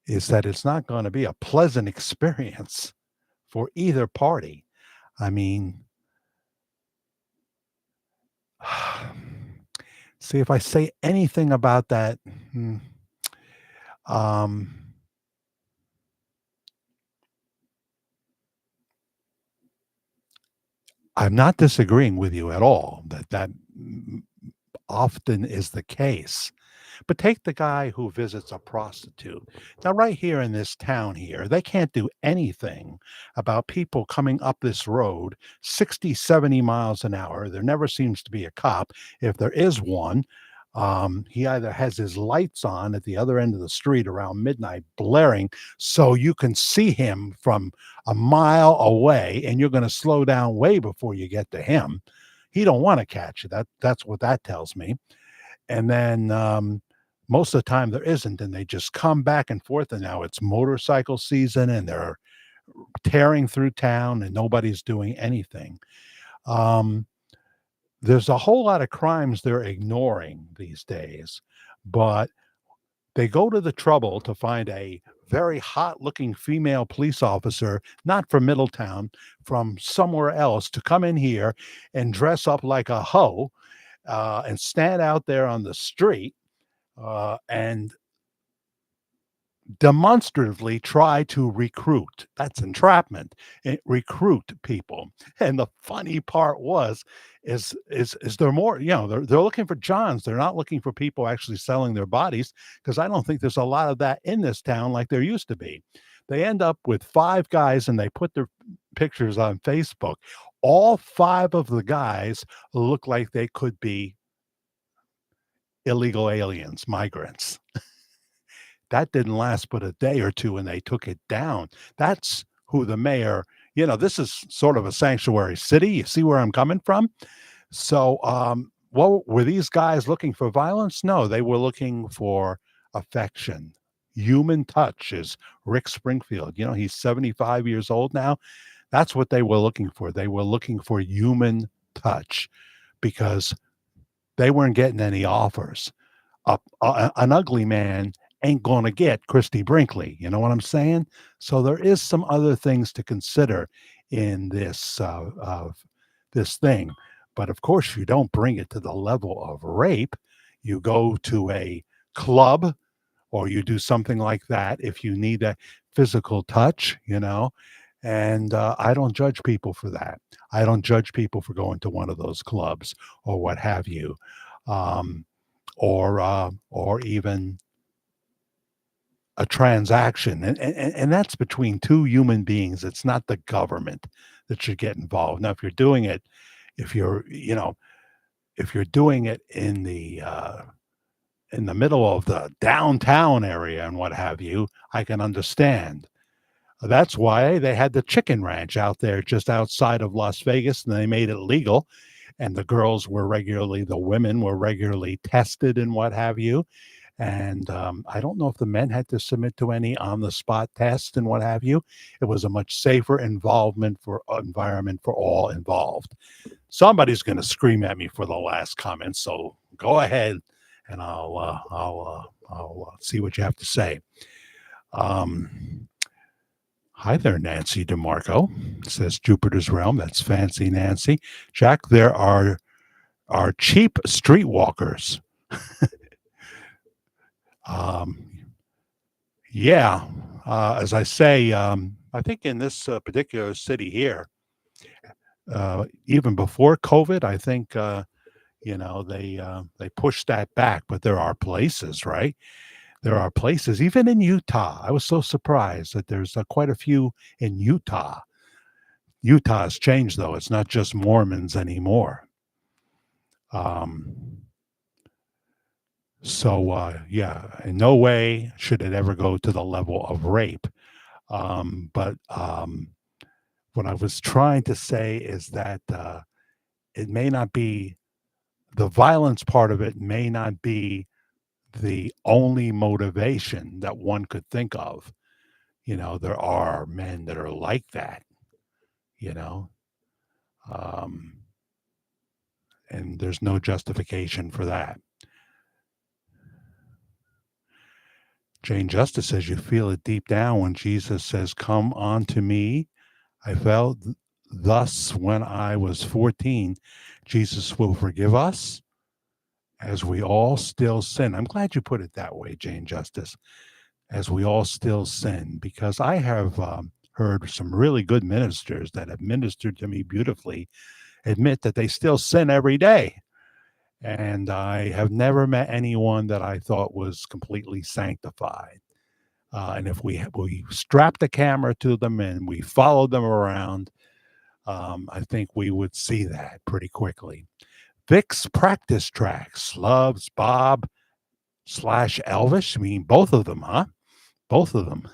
is that it's not going to be a pleasant experience for either party. I mean, see, if I say anything about that, um, I'm not disagreeing with you at all that often is the case. But take the guy who visits a prostitute. Now, right here in this town here, they can't do anything about people coming up this road 60, 70 miles an hour. There never seems to be a cop. If there is one, he either has his lights on at the other end of the street around midnight, blaring, so you can see him from a mile away, and you're going to slow down way before you get to him. He don't want to catch you. That's what that tells me. And then most of the time there isn't, and they just come back and forth. And now it's motorcycle season, and they're tearing through town, and nobody's doing anything. Um, there's a whole lot of crimes they're ignoring these days, but they go to the trouble to find a very hot looking female police officer, not from Middletown, from somewhere else, to come in here and dress up like a hoe and stand out there on the street and demonstratively try to recruit. That's entrapment. Recruit people. And the funny part is they're more, they're looking for Johns. They're not looking for people actually selling their bodies, because I don't think there's a lot of that in this town like there used to be. They end up with five guys and they put their pictures on Facebook. All five of the guys look like they could be illegal aliens, migrants. That didn't last but a day or two, and they took it down. That's who the mayor, this is sort of a sanctuary city. You see where I'm coming from? So, well, were these guys looking for violence? No, they were looking for affection. Human touch, is Rick Springfield. He's 75 years old now. That's what they were looking for. They were looking for human touch, because they weren't getting any offers. An ugly man ain't going to get Christy Brinkley. You know what I'm saying? So there is some other things to consider in this thing. But of course, you don't bring it to the level of rape. You go to a club or you do something like that if you need a physical touch, And I don't judge people for that. I don't judge people for going to one of those clubs or what have you. Or even a transaction, and that's between two human beings. It's not the government that should get involved. Now, if you're doing it, if you're you know if you're doing it in the middle of the downtown area and what have you, I can understand. That's why they had the chicken ranch out there just outside of Las Vegas, and they made it legal. And the women were regularly tested and what have you. And I don't know if the men had to submit to any on the spot tests and what have you. It was a much safer environment for all involved. Somebody's going to scream at me for the last comment, so go ahead and I'll see what you have to say. Um, Hi there, Nancy DeMarco, says Jupiter's Realm. That's fancy, Nancy. Jack, there are cheap streetwalkers. Um, yeah, as I say, I think in this particular city here, even before COVID, I think they pushed that back. But there are places, right? There are places, even in Utah. I was so surprised that there's quite a few in Utah. Utah has changed, though. It's not just Mormons anymore. Um, yeah, in no way should it ever go to the level of rape. But what I was trying to say is that it may not be the violence part of it, may not be the only motivation that one could think of. There are men that are like that, you know, um, and there's no justification for that. Jane Justice says you feel it deep down when Jesus says, "Come unto me." I felt thus when I was 14. Jesus will forgive us as we all still sin. I'm glad you put it that way, Jane Justice, as we all still sin, because I have heard some really good ministers that have ministered to me beautifully admit that they still sin every day. And I have never met anyone that I thought was completely sanctified. And if we strap the camera to them and we follow them around, I think we would see that pretty quickly. Vic's practice tracks loves Bob slash Elvis. I mean, both of them, huh? Both of them.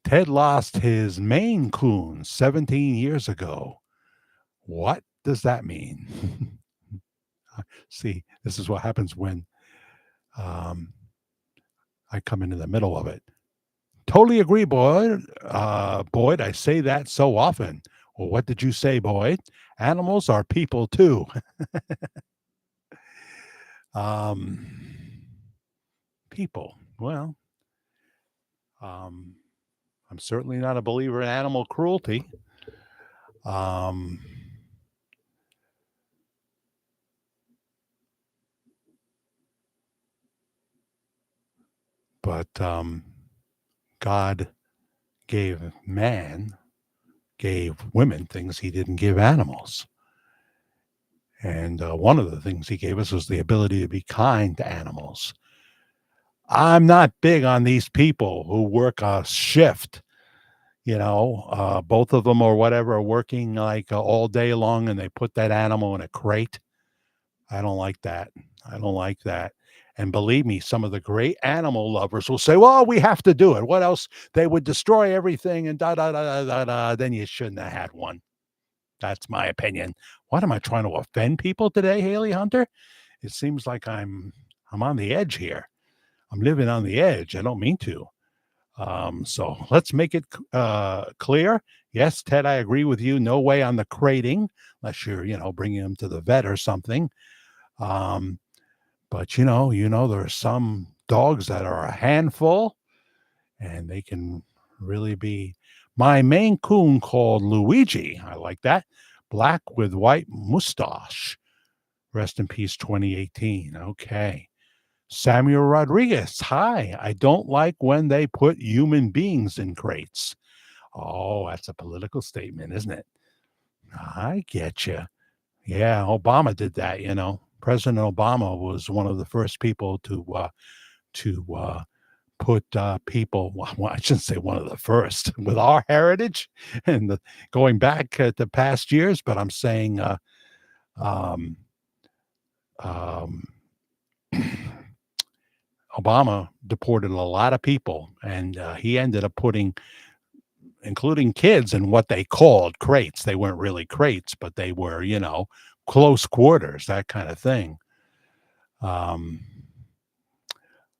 Ted lost his Maine Coon 17 years ago. What does that mean? See, this is what happens when um, I come into the middle of it. Totally agree, Boyd. Boyd, I say that so often. Well, what did you say, Boyd? Animals are people too. um, People. Well, um, I'm certainly not a believer in animal cruelty. Um, but God gave women things he didn't give animals. And one of the things he gave us was the ability to be kind to animals. I'm not big on these people who work a shift, both of them or whatever are working like all day long and they put that animal in a crate. I don't like that. I don't like that. And believe me, some of the great animal lovers will say, well, we have to do it. What else? They would destroy everything and da da da da da da. Then you shouldn't have had one. That's my opinion. What am I trying to offend people today, Haley Hunter? It seems like I'm on the edge here. I'm living on the edge. I don't mean to. So let's make it clear. Yes, Ted, I agree with you. No way on the crating, unless you're, bringing them to the vet or something. But there are some dogs that are a handful, and they can really be. My Maine Coon called Luigi. I like that. Black with white mustache. Rest in peace, 2018. Okay. Samuel Rodriguez. Hi. I don't like when they put human beings in crates. Oh, that's a political statement, isn't it? I get you. Yeah, Obama did that, President Obama was one of the first people to put people. Well, I shouldn't say one of the first with our heritage and going back to past years, but I'm saying um, um, Obama deported a lot of people, and he ended up putting, including kids, in what they called crates. They weren't really crates, but they were, close quarters, that kind of thing. Um,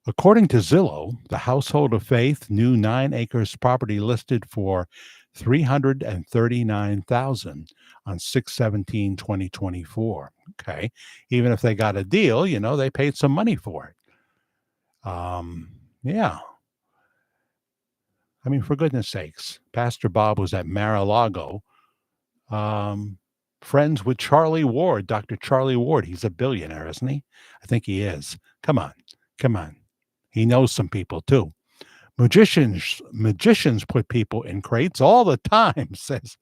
According to Zillow, the household of faith new 9 acres property listed for 339,000 on 6/17/2024. Okay, even if they got a deal, they paid some money for it. Yeah, I mean, for goodness sakes, Pastor Bob was at Mar-a-Lago, um, friends with Charlie Ward, Dr. Charlie Ward. He's a billionaire, isn't he? I think he is. Come on, come on. He knows some people too. Magicians put people in crates all the time, says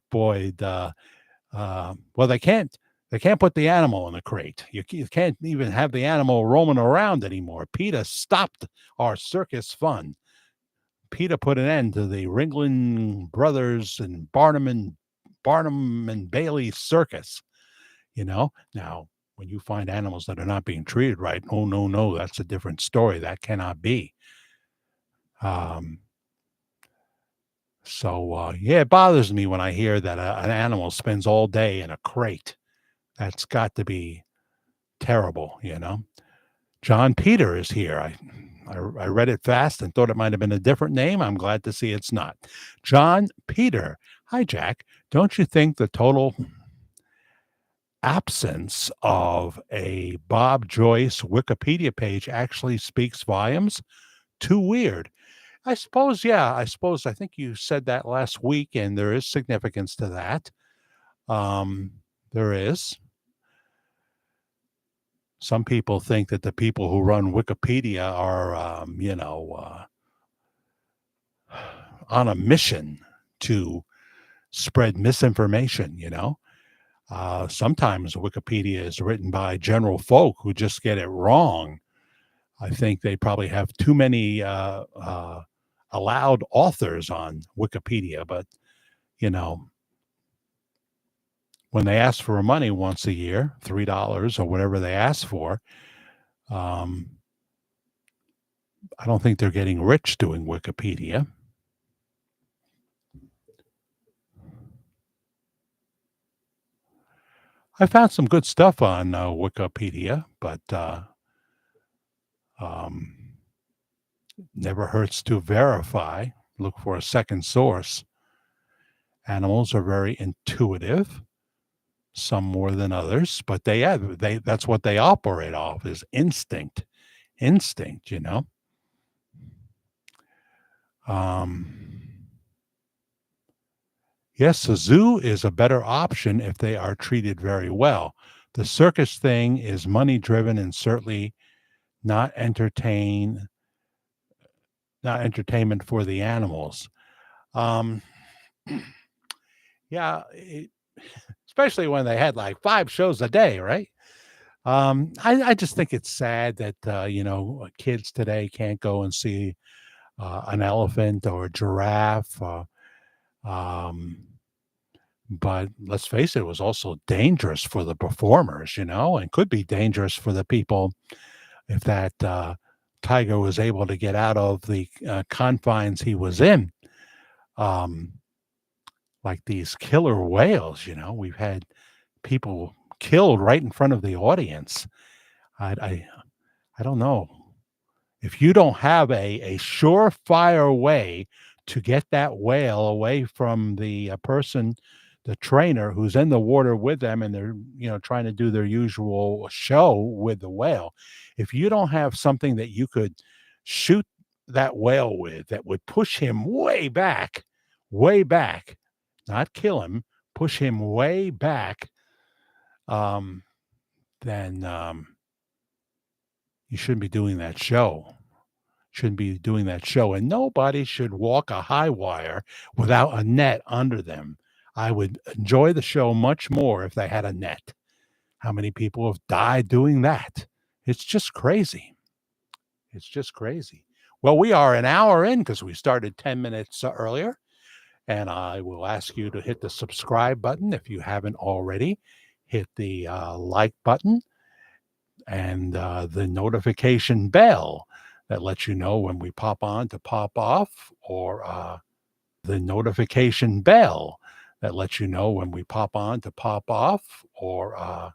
Boyd. Well, they can't put the animal in a crate. You can't even have the animal roaming around anymore. PETA stopped our circus fun. PETA put an end to the Ringling Brothers and Barnum and Bailey circus. Now when you find animals that are not being treated right, oh no, that's a different story. That cannot be. Um, yeah, it bothers me when I hear that an animal spends all day in a crate. That's got to be terrible. John Peter is here. I read it fast and thought it might have been a different name. I'm glad to see it's not. John Peter. Hi, Jack. Don't you think the total absence of a Bob Joyce Wikipedia page actually speaks volumes? Too weird. I suppose, yeah. I think you said that last week, and there is significance to that. There is. Some people think that the people who run Wikipedia are, on a mission to spread misinformation. Sometimes Wikipedia is written by general folk who just get it wrong. I think they probably have too many allowed authors on Wikipedia, but when they ask for money once a year, $3 or whatever they ask for, I don't think they're getting rich doing Wikipedia. I found some good stuff on Wikipedia, but never hurts to verify. Look for a second source. Animals are very intuitive, some more than others, but that's what they operate off, is instinct. Yes, the zoo is a better option if they are treated very well. The circus thing is money driven and certainly not entertainment for the animals. Um, yeah, especially when they had like 5 shows a day, right? I just think it's sad that kids today can't go and see an elephant or a giraffe. But let's face it, it was also dangerous for the performers, and could be dangerous for the people if that tiger was able to get out of the confines he was in. Like these killer whales, we've had people killed right in front of the audience. I don't know. If you don't have a surefire way to get that whale away from the person, the trainer who's in the water with them, and they're trying to do their usual show with the whale, if you don't have something that you could shoot that whale with that would push him way back, not kill him, push him way back, then you shouldn't be doing that show. And nobody should walk a high wire without a net under them. I would enjoy the show much more if they had a net. How many people have died doing that? It's just crazy. It's just crazy. Well, we are an hour in because we started 10 minutes earlier. And I will ask you to hit the subscribe button if you haven't already. Hit the like button and the notification bell that lets you know when we pop on to pop off, or the notification bell that lets you know when we pop on to pop off, or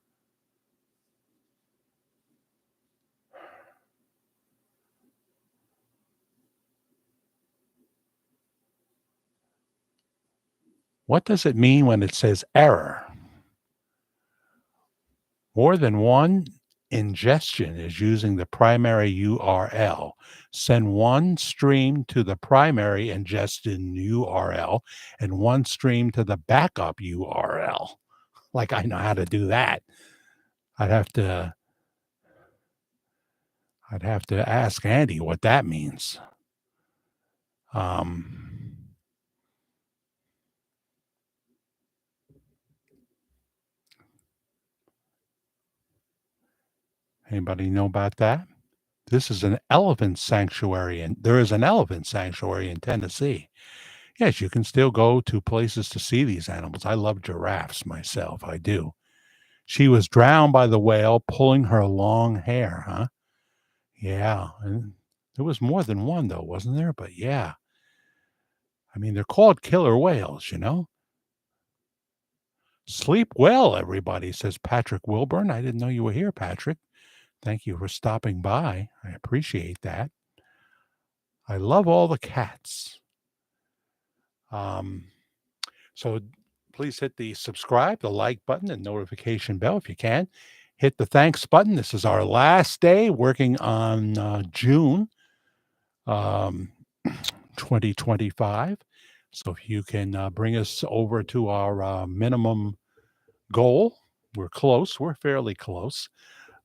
what does it mean when it says error? More than one ingestion is using the primary URL. Send one stream to the primary ingestion URL and one stream to the backup URL. Like I know how to do that. I'd have to ask Andy what that means. Anybody know about that? This is an elephant sanctuary, and there is an elephant sanctuary in Tennessee. Yes, you can still go to places to see these animals. I love giraffes myself. I do. She was drowned by the whale pulling her long hair, huh? Yeah. And there was more than one, though, wasn't there? But yeah. I mean, they're called killer whales, you know? Sleep well, everybody, says Patrick Wilburn. I didn't know you were here, Patrick. Thank you for stopping by. I appreciate that. I love all the cats. So please hit the subscribe, the like button, and notification bell if you can. Hit the thanks button. This is our last day working on June 2025. So if you can bring us over to our minimum goal, we're close. We're fairly close.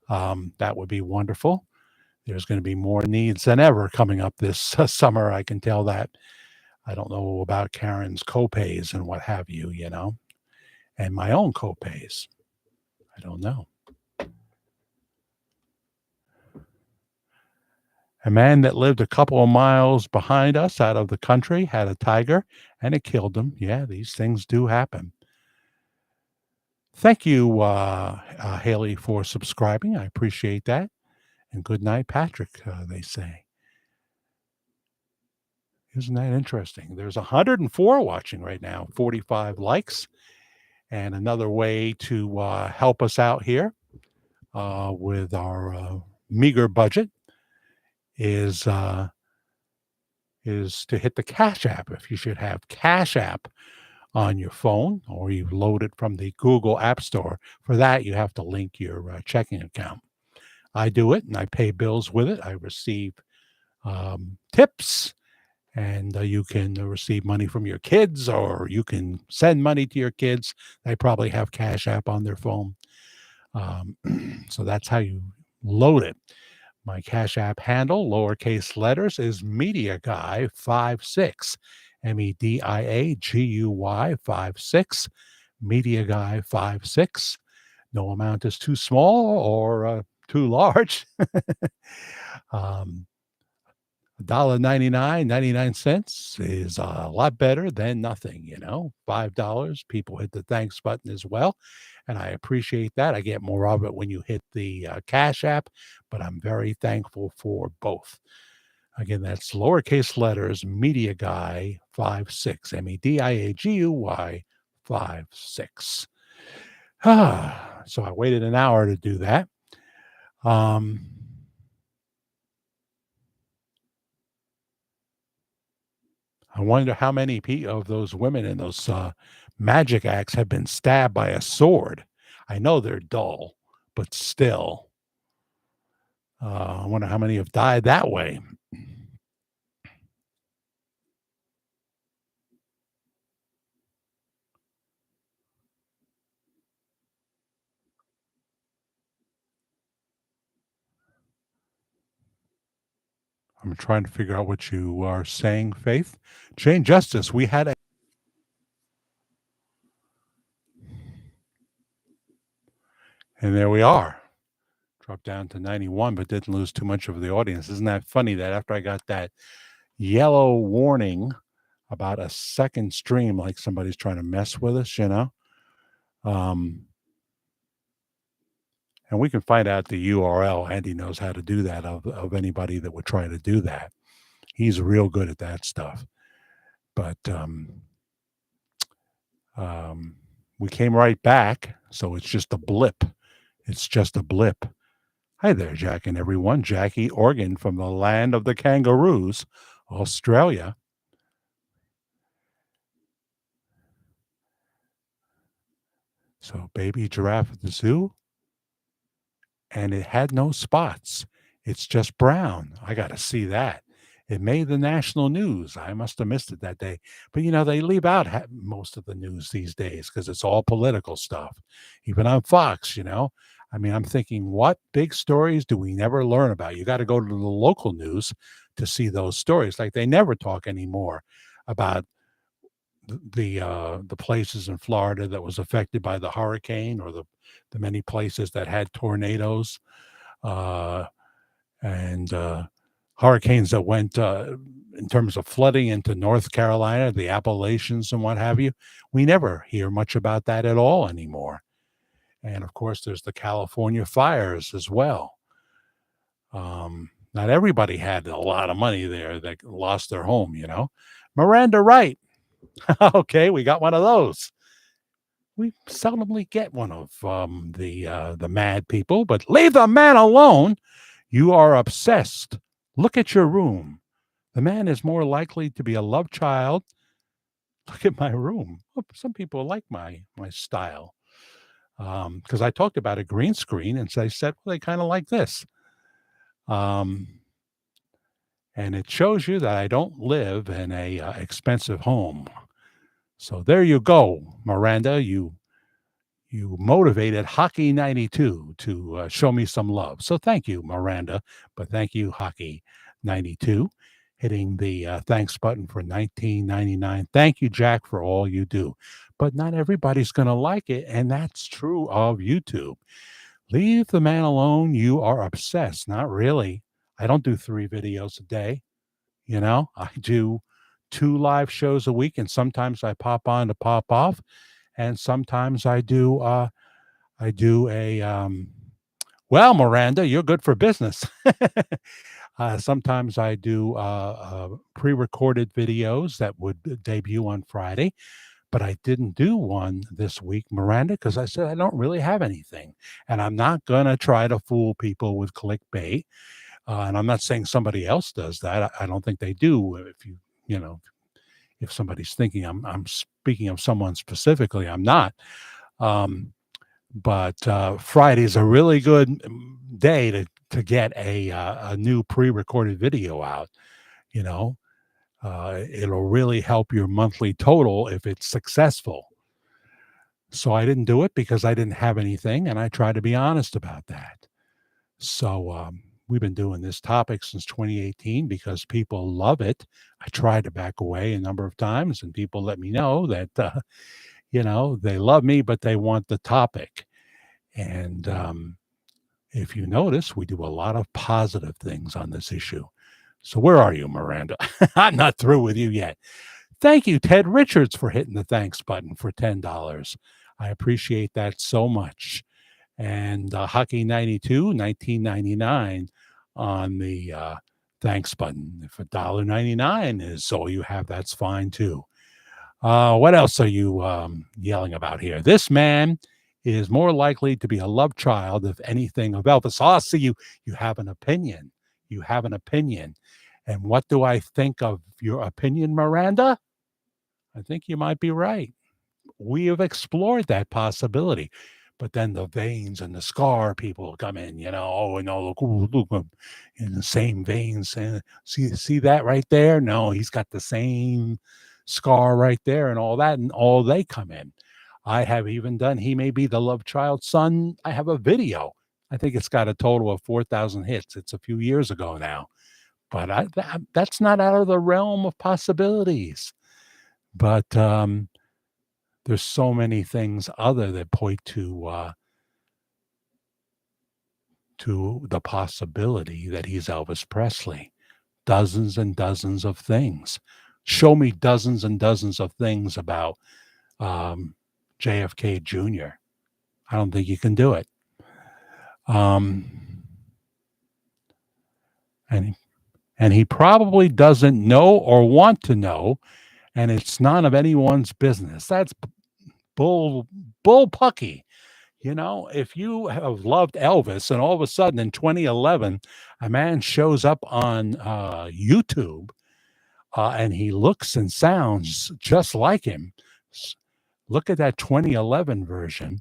That would be wonderful. There's going to be more needs than ever coming up this summer. I can tell that. I don't know about Karen's copays and what have you, you know, and my own copays. I don't know. A man that lived a couple of miles behind us out of the country had a tiger and it killed him. Yeah, these things do happen. Thank you, Haley, for subscribing. I appreciate that. And good night, Patrick, they say. Isn't that interesting? There's 104 watching right now, 45 likes. And another way to help us out here with our meager budget is to hit the Cash App. If you should have Cash App on your phone, or you load it from the Google App Store. For that, you have to link your checking account. I do it, and I pay bills with it. I receive tips, and you can receive money from your kids, or you can send money to your kids. They probably have Cash App on their phone. So that's how you load it. My Cash App handle, lowercase letters, is Media Guy 56. MEDIAGUY 56. Media Guy 56. No amount is too small or too large. $1.99 is a lot better than nothing, you know. $5. People hit the thanks button as well, and I appreciate that. I get more of it when you hit the Cash App, but I'm very thankful for both. Again, that's lowercase letters, Media Guy 56, MEDIAGUY 56. So I waited an hour to do that. I wonder how many of those women in those magic acts have been stabbed by a sword. I know they're dull, but still. I wonder how many have died that way. I'm trying to figure out what you are saying, Faith. Jane Justice, we had a And there we are. Dropped down to 91, but didn't lose too much of the audience. Isn't that funny that after I got that yellow warning about a second stream, like somebody's trying to mess with us, Um, and we can find out the URL. Andy knows how to do that of anybody that would try to do that. He's real good at that stuff. But we came right back, so it's just a blip. It's just a blip. Hi there, Jack and everyone. Jackie Organ from the land of the kangaroos, Australia. So, baby giraffe at the zoo, and it had no spots. It's just brown. I got to see that. It made the national news. I must have missed it that day. But they leave out most of the news these days because it's all political stuff, even on Fox. I mean, I'm thinking, what big stories do we never learn about? You got to go to the local news to see those stories. Like they never talk anymore about the places in Florida that was affected by the hurricane, or the many places that had tornadoes uh, and hurricanes that went in terms of flooding into North Carolina, the Appalachians, and what have you. We never hear much about that at all anymore. And of course, there's the California fires as well. Not everybody had a lot of money there that lost their home. Miranda Wright. Okay, we got one of those. We seldomly get one of the mad people, but leave the man alone. You are obsessed. Look at your room. The man is more likely to be a love child. Look at my room. Oh, some people like my style because I talked about a green screen, and they said, well, they kind of like this. And it shows you that I don't live in a expensive home. So there you go, Miranda. You motivated Hockey 92 to show me some love. So thank you, Miranda. But thank you, Hockey 92, hitting the thanks button for $19.99. Thank you, Jack, for all you do. But not everybody's going to like it, and that's true of YouTube. Leave the man alone. You are obsessed. Not really. I don't do 3 videos a day. I do 2 live shows a week, and sometimes I pop on to pop off, and sometimes I do a well, Miranda, you're good for business. Sometimes I do pre-recorded videos that would debut on Friday, but I didn't do one this week, Miranda, because I said I don't really have anything, and I'm not going to try to fool people with clickbait. And I'm not saying somebody else does that. I don't think they do. If somebody's thinking I'm speaking of someone specifically, I'm not. But Friday is a really good day to get a new pre-recorded video out. It'll really help your monthly total if it's successful. So I didn't do it because I didn't have anything, and I try to be honest about that. So we've been doing this topic since 2018 because people love it. I tried to back away a number of times, and people let me know that they love me, but they want the topic. And if you notice, we do a lot of positive things on this issue. So where are you, Miranda? I'm not through with you yet. Thank you, Ted Richards, for hitting the thanks button for $10. I appreciate that so much. And Hockey 92, $19.99 on the thanks button. If $1.99 is all you have, that's fine too. What else are you yelling about here? This man is more likely to be a love child, if anything, of Elvis. Oh, see, you have an opinion. You have an opinion. And what do I think of your opinion, Miranda? I think you might be right. We have explored that possibility. But then the veins and the scar people come in, oh, no, look, in the same veins. And see that right there? No, he's got the same scar right there and all that, and all they come in. I have even done He May Be the Love Child Son. I have a video. I think it's got a total of 4,000 hits. It's a few years ago now. But that's not out of the realm of possibilities. But there's so many things other that point to to the possibility that he's Elvis Presley. Dozens and dozens of things. Show me dozens and dozens of things about um, JFK Jr. I don't think you can do it. Um, and and he probably doesn't know or want to know, and it's none of anyone's business. That's bull pucky. You know, if you have loved Elvis and all of a sudden in 2011, a man shows up on YouTube and he looks and sounds just like him. Look at that 2011 version.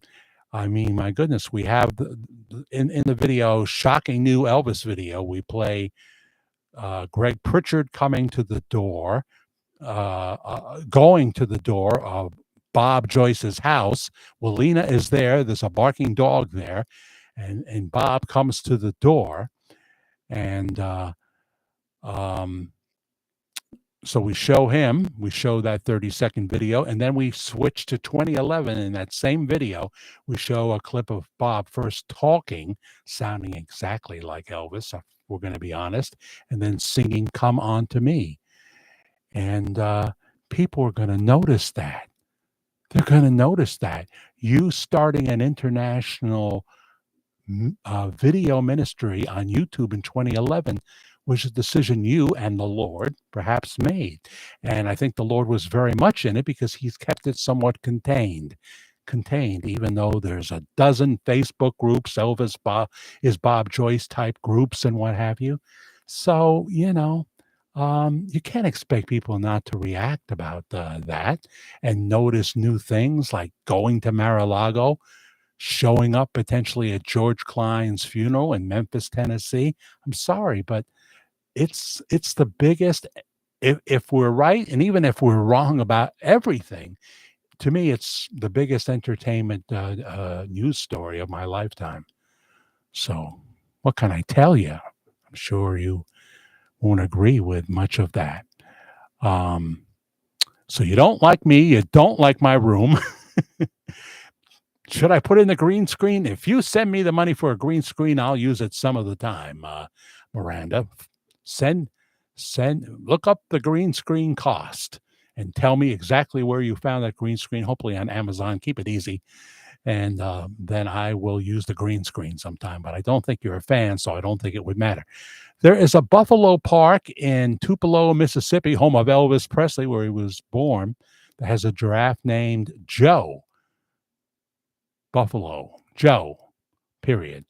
I mean, my goodness, we have in the video, shocking new Elvis video, we play Greg Pritchard coming to the door, going to the door of Bob Joyce's house. Well, Lena is there. There's a barking dog there. And Bob comes to the door. And so we show him, we show that 30-second video, and then we switch to 2011. In that same video, we show a clip of Bob first talking, sounding exactly like Elvis, if we're going to be honest, and then singing Come On To Me. And people are going to notice that. They're going to notice that. You starting an international video ministry on YouTube in 2011 was a decision you and the Lord perhaps made. And I think the Lord was very much in it because he's kept it somewhat contained, even though there's a dozen Facebook groups, Elvis is Bob Joyce type groups and what have you. So, you know, you can't expect people not to react about that and notice new things like going to Mar-a-Lago, showing up potentially at George Klein's funeral in Memphis, Tennessee. I'm sorry, but it's the biggest. If we're right, and even if we're wrong about everything, to me, it's the biggest entertainment news story of my lifetime. So, what can I tell you? I'm sure you won't agree with much of that. So you don't like me, you don't like my room. Should I put in the green screen? If you send me the money for a green screen, I'll use it some of the time, Miranda. Look up the green screen cost and tell me exactly where you found that green screen, hopefully on Amazon. Keep it easy. And then I will use the green screen sometime. But I don't think you're a fan, so I don't think it would matter. There is a Buffalo Park in Tupelo, Mississippi, home of Elvis Presley, where he was born, that has a giraffe named Joe. Buffalo, Joe, period.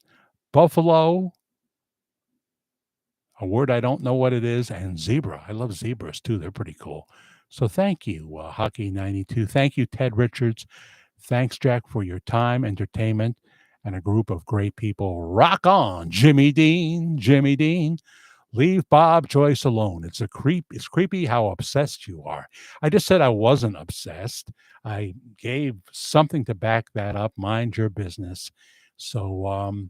Buffalo, a word I don't know what it is, and zebra. I love zebras, too. They're pretty cool. So thank you, Hockey 92. Thank you, Ted Richards. Thanks, Jack, for your time, entertainment, and a group of great people. Rock on, Jimmy Dean, Jimmy Dean. Leave Bob Joyce alone. It's creepy how obsessed you are. I just said I wasn't obsessed. I gave something to back that up. Mind your business. So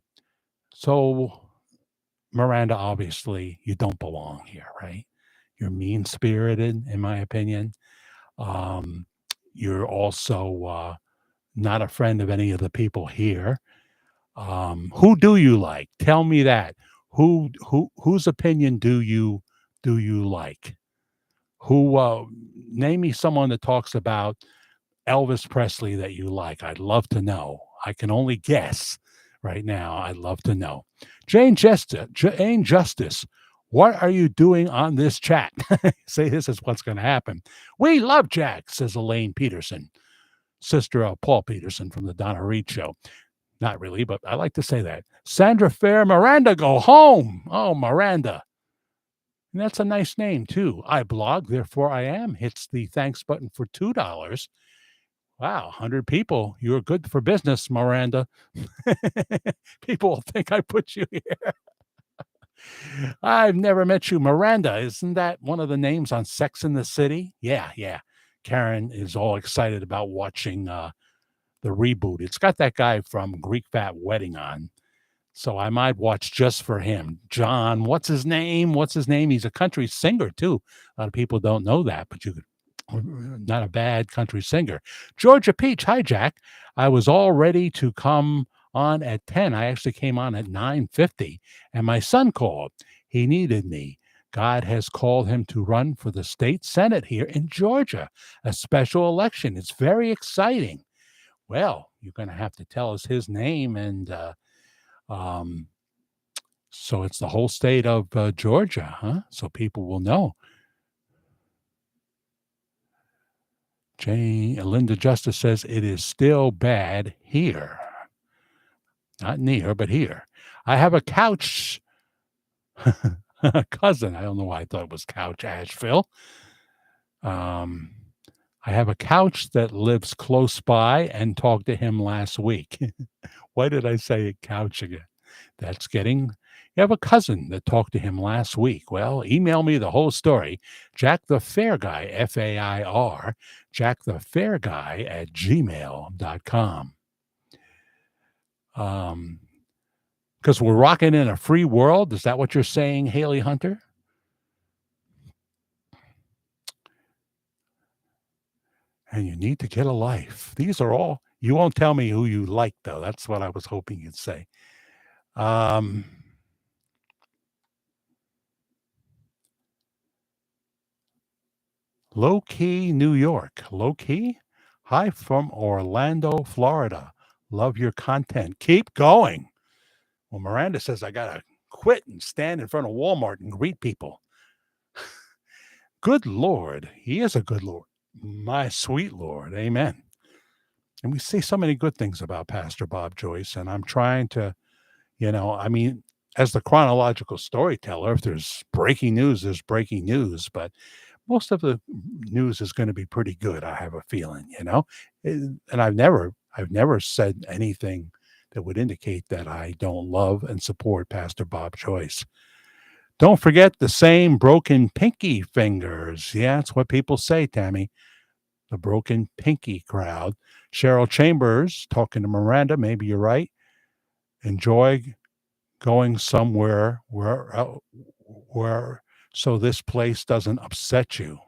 Miranda, obviously, you don't belong here, right? You're mean-spirited, in my opinion. You're also not a friend of any of the people here. Who do you like? Tell me that. Whose opinion do you like? Name me someone that talks about Elvis Presley that you like. I'd love to know. I can only guess right now. I'd love to know. Jane Justice, what are you doing on this chat? Say this is what's going to happen. We love Jack, says Elaine Peterson, sister of Paul Peterson from the Donna Reed Show. Not really, but I like to say that. Sandra Fair, Miranda, go home. Oh, Miranda. And that's a nice name, too. I blog, therefore I am. Hits the thanks button for $2. Wow, 100 people. You're good for business, Miranda. People will think I put you here. I've never met you, Miranda. Isn't that one of the names on Sex and the City? Yeah. Karen is all excited about watching the reboot. It's got that guy from Greek Fat Wedding on. So I might watch just for him. John, what's his name? He's a country singer, too. A lot of people don't know that, but you could. Not a bad country singer. Georgia Peach, hi, Jack. I was all ready to come on at 10. I actually came on at 9:50, and my son called. He needed me. God has called him to run for the state senate here in Georgia, a special election. It's very exciting. Well, you're going to have to tell us his name, and um, so it's the whole state of Georgia, huh? So people will know. Linda Justice says it is still bad here. Not near, but here. I have a couch cousin. I don't know why I thought it was couch Asheville. Um, I have a couch that lives close by and talked to him last week. Why did I say couch again? That's getting. You have a cousin that talked to him last week. Well, email me the whole story. Jack the Fair Guy, Fair, Jack the Fair Guy at gmail.com. Because we're rocking in a free world. Is that what you're saying, Haley Hunter? And you need to get a life. These are all, you won't tell me who you like, though. That's what I was hoping you'd say. Low Key, New York. Low Key? Hi from Orlando, Florida. Love your content. Keep going. Well, Miranda says I got to quit and stand in front of Walmart and greet people. Good Lord. He is a good Lord. My sweet Lord. Amen. And we say so many good things about Pastor Bob Joyce, and I'm trying to, I mean, as the chronological storyteller, if there's breaking news, there's breaking news, but most of the news is going to be pretty good. I have a feeling, and I've never said anything that would indicate that I don't love and support Pastor Bob Joyce. Don't forget the same broken pinky fingers. Yeah, that's what people say, Tammy. The broken pinky crowd. Cheryl Chambers talking to Miranda. Maybe you're right. Enjoy going somewhere where so this place doesn't upset you.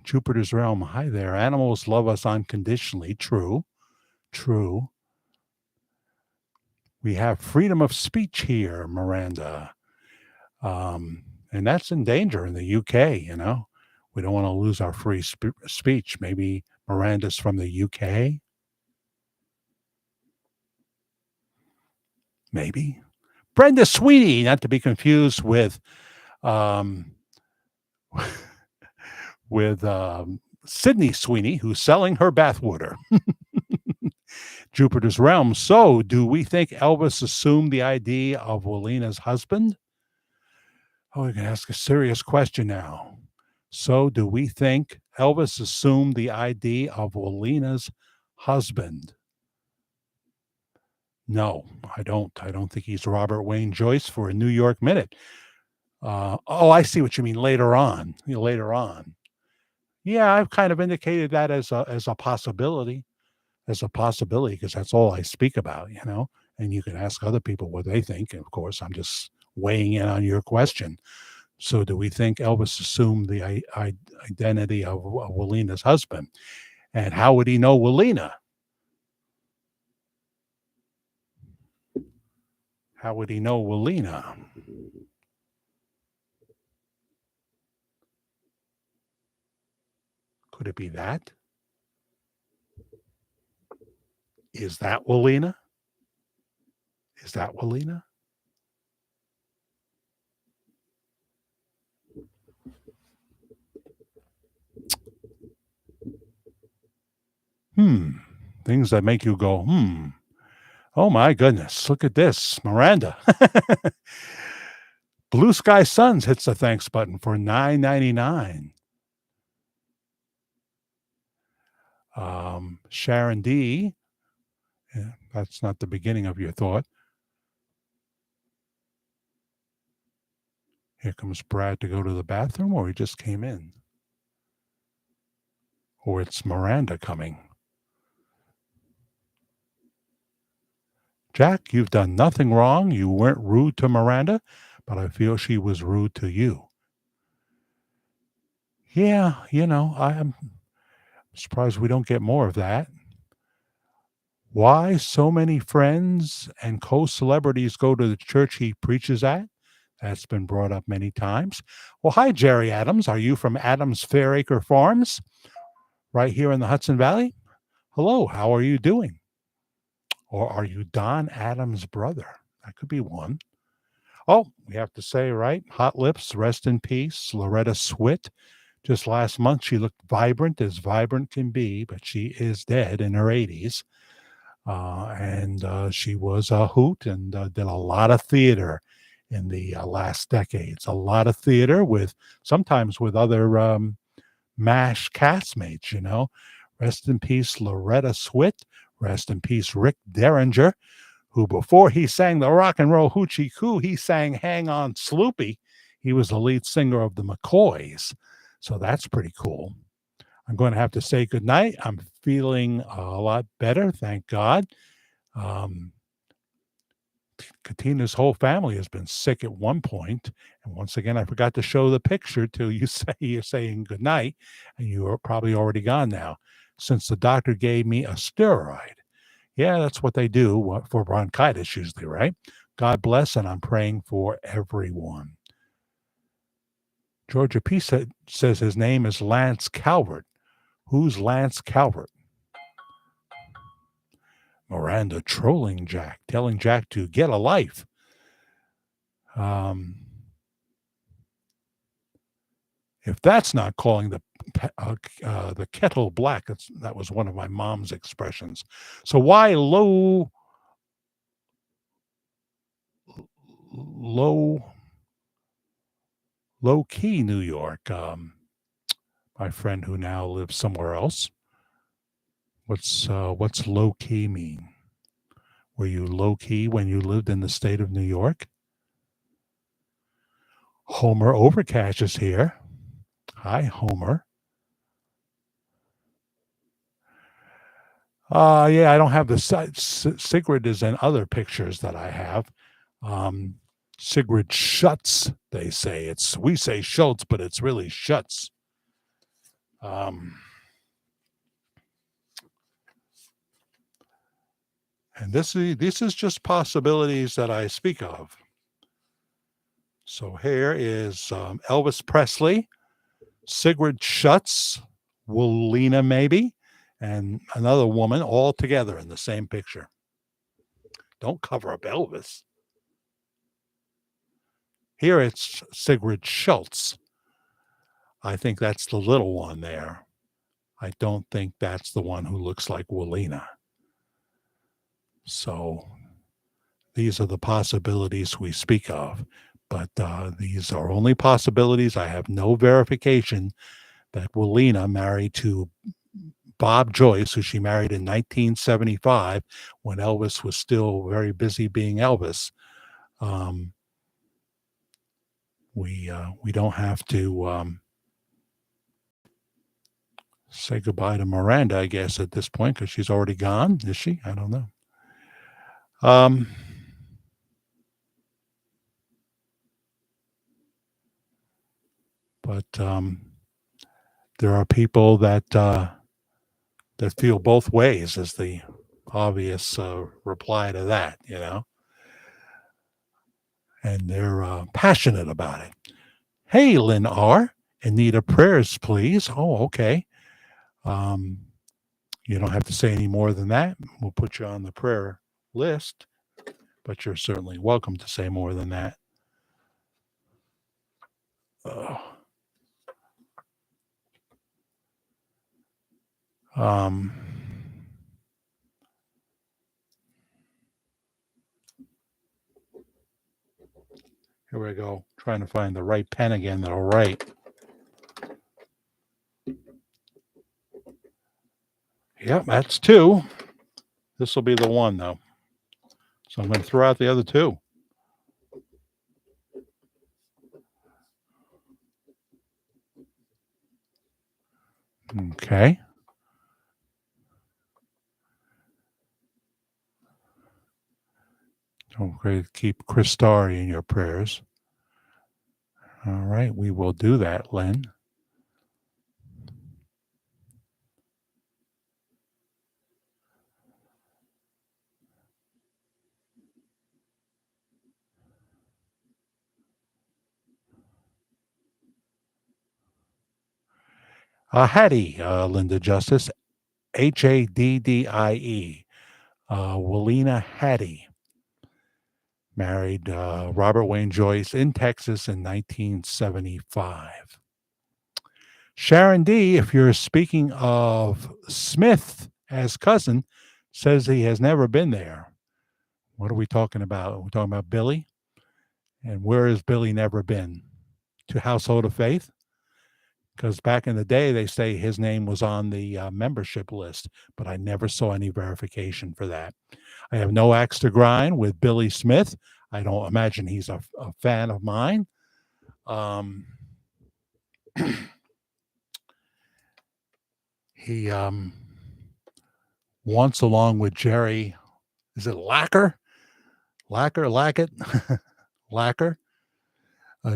Jupiter's realm. Hi there. Animals love us unconditionally. True. We have freedom of speech here, Miranda. And that's in danger in the UK, We don't want to lose our free speech. Maybe Miranda's from the UK. Maybe. Brenda Sweeney, not to be confused with Sydney Sweeney, who's selling her bathwater. Jupiter's realm. So, do we think Elvis assumed the ID of Walena's husband? Oh, we can ask a serious question now. So, do we think Elvis assumed the ID of Walena's husband? No, I don't. I don't think he's Robert Wayne Joyce for a New York Minute. I see what you mean. Later on, later on. Yeah, I've kind of indicated that as a possibility, because that's all I speak about, And you can ask other people what they think. And of course, I'm just weighing in on your question. So, do we think Elvis assumed the identity of Walena's husband? And how would he know Walena? How would he know Walena? Could it be that? Is that Walena? Is that Walena? Things that make you go, Oh my goodness, look at this. Miranda. Blue Sky Suns hits the thanks button for $9.99. Sharon D. Yeah, that's not the beginning of your thought. Here comes Brad to go to the bathroom, or he just came in. Or it's Miranda coming. Jack, you've done nothing wrong. You weren't rude to Miranda, but I feel she was rude to you. Yeah, I'm surprised we don't get more of that. Why so many friends and co-celebrities go to the church he preaches at? That's been brought up many times. Well, hi, Jerry Adams. Are you from Adams Fairacre Farms right here in the Hudson Valley? Hello, how are you doing? Or are you Don Adams' brother? That could be one. Oh, we have to say, right? Hot Lips, rest in peace. Loretta Swit. Just last month, she looked vibrant as vibrant can be, but she is dead in her 80s. And she was a hoot and did a lot of theater in the last decades. A lot of theater with sometimes with other MASH castmates, you know. Rest in peace, Loretta Swit. Rest in peace, Rick Derringer, who before he sang the rock and roll hoochie coo, he sang Hang On Sloopy. He was the lead singer of the McCoys. So that's pretty cool. I'm going to have to say goodnight. I'm feeling a lot better, thank God. Um, Katina's whole family has been sick at one point. And once again, I forgot to show the picture till you say you're saying goodnight, and you are probably already gone now, since the doctor gave me a steroid. Yeah, that's what they do for bronchitis usually, right? God bless, and I'm praying for everyone. Georgia P. says his name is Lance Calvert. Who's Lance Calvert? Miranda trolling Jack, telling Jack to get a life. If that's not calling the kettle black, that was one of my mom's expressions. So why low key New York? My friend who now lives somewhere else. What's low key mean? Were you low key when you lived in the state of New York? Homer Overcash is here. Hi, Homer. Yeah, I don't have the Sigrid is in other pictures that I have. Sigrid Schutz, they say. We say Schultz, but it's really Schutz. And this is just possibilities that I speak of. So here is Elvis Presley, Sigrid Schutz, Woolina maybe, and another woman all together in the same picture. Don't cover up Elvis. Here it's Sigrid Schultz. I think that's the little one there. I don't think that's the one who looks like Woolina. So these are the possibilities we speak of. But these are only possibilities. I have no verification that Woolina married to Bob Joyce, who she married in 1975 when Elvis was still very busy being Elvis. We don't have to say goodbye to Miranda, I guess, at this point, because she's already gone. Is she? I don't know. But there are people that feel both ways, is the obvious reply to that, you know, and they're passionate about it. Hey, Lynn R., in need of prayers, please. Oh, okay. You don't have to say any more than that. We'll put you on the prayer list, but you're certainly welcome to say more than that. Here we go. Trying to find the right pen again that'll write. Yep, that's two. This will be the one, though. So I'm going to throw out the other two. Okay. Don't forget to keep Chris Starry in your prayers. All right, we will do that, Len. Haddie, Linda Justice, Haddie, Willena Haddie, married Robert Wayne Joyce in Texas in 1975. Sharon D., if you're speaking of Smith as cousin, says he has never been there. What are we talking about? Are we talking about Billy? And where has Billy never been? To Household of Faith? Because back in the day, they say his name was on the membership list, but I never saw any verification for that. I have no axe to grind with Billy Smith. I don't imagine he's a fan of mine. He once, along with Jerry, is it Lacker? Lackett? Lacker?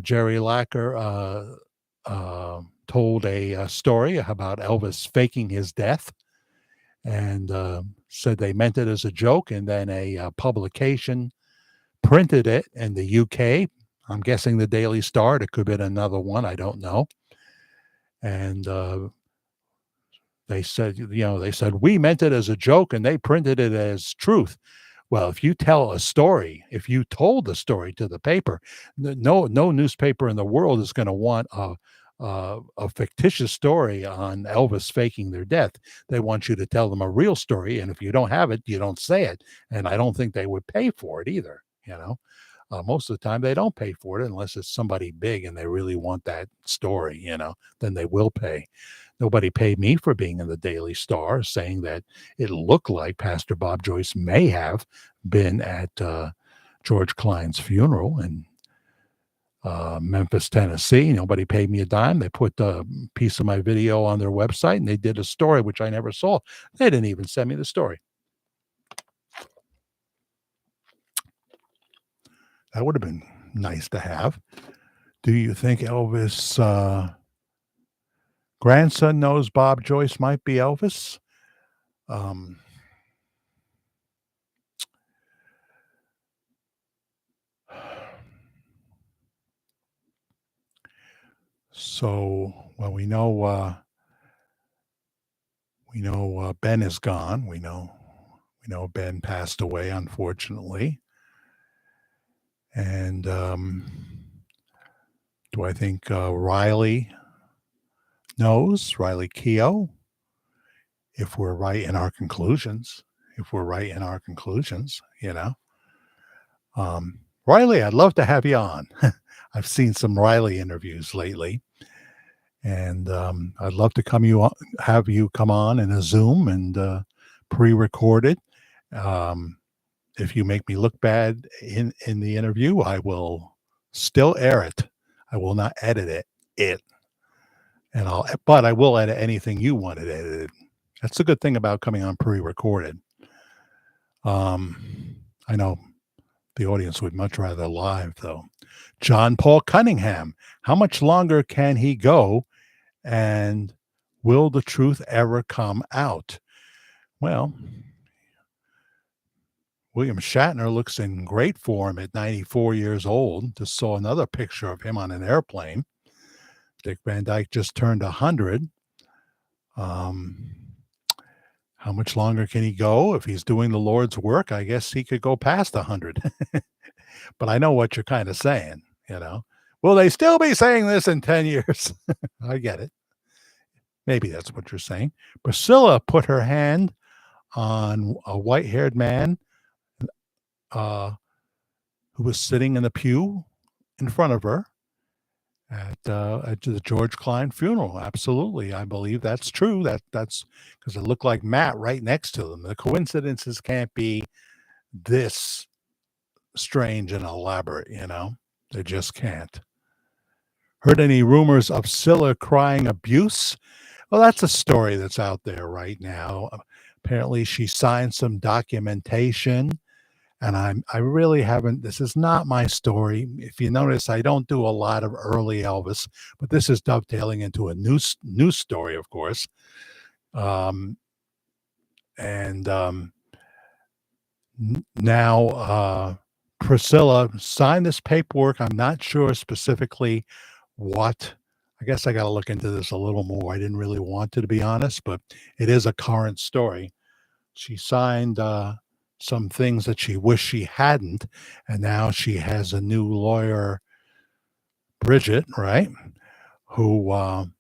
Jerry Lacker told a story about Elvis faking his death and said they meant it as a joke, and then a publication printed it in the UK. I'm guessing the Daily Star. It could have been another one. I don't know. And they said, we meant it as a joke, and they printed it as truth. Well, if you tell a story, if you told the story to the paper, no newspaper in the world is going to want a fictitious story on Elvis faking their death. They want you to tell them a real story, and if you don't have it, you don't say it. And I don't think they would pay for it either. Most of the time they don't pay for it unless it's somebody big and they really want that story. Then they will pay. Nobody paid me for being in the Daily Star, saying that it looked like Pastor Bob Joyce may have been at George Klein's funeral in Memphis, Tennessee. Nobody paid me a dime. They put a piece of my video on their website, and they did a story, which I never saw. They didn't even send me the story. That would have been nice to have. Do you think Elvis' grandson knows Bob Joyce might be Elvis? So, well, we know Ben is gone. We know Ben passed away, unfortunately. And do I think Riley knows? Riley Keough? If we're right in our conclusions. Riley, I'd love to have you on. I've seen some Riley interviews lately. And I'd love to have you come on in a Zoom and pre-recorded. If you make me look bad in the interview, I will still air it. I will not edit it. But I will edit anything you wanted edited. That's the good thing about coming on pre-recorded. I know the audience would much rather live, though. John Paul Cunningham. How much longer can he go? And will the truth ever come out? Well, William Shatner looks in great form at 94 years old. Just saw another picture of him on an airplane. Dick Van Dyke just turned 100. How much longer can he go? If he's doing the Lord's work, I guess he could go past 100. But I know what you're kind of saying, Will they still be saying this in 10 years? I get it. Maybe that's what you're saying. Priscilla put her hand on a white-haired man who was sitting in the pew in front of her at the George Klein funeral. Absolutely. I believe that's true. That's because it looked like Matt right next to them. The coincidences can't be this strange and elaborate, They just can't. Heard any rumors of Scylla crying abuse? Well, that's a story that's out there right now. Apparently she signed some documentation, and I really haven't. This is not my story. If you notice, I don't do a lot of early Elvis, but this is dovetailing into a news story, of course. Now Priscilla signed this paperwork. I'm not sure specifically what I guess I got to look into this a little more. I didn't really want to be honest, but it is a current story. She signed some things that she wished she hadn't, and now she has a new lawyer, Bridget, right? Who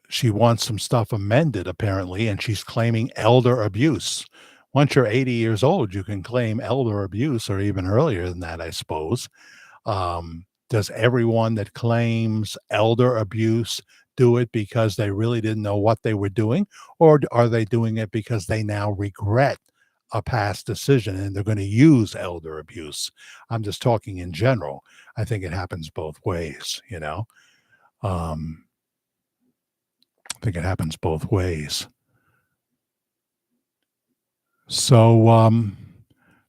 she wants some stuff amended apparently, and she's claiming elder abuse. Once you're 80 years old, you can claim elder abuse, or even earlier than that, I suppose. Does everyone that claims elder abuse do it because they really didn't know what they were doing, or are they doing it because they now regret a past decision and they're going to use elder abuse? I'm just talking in general. I think it happens both ways, you know. Um, I think it happens both ways. So,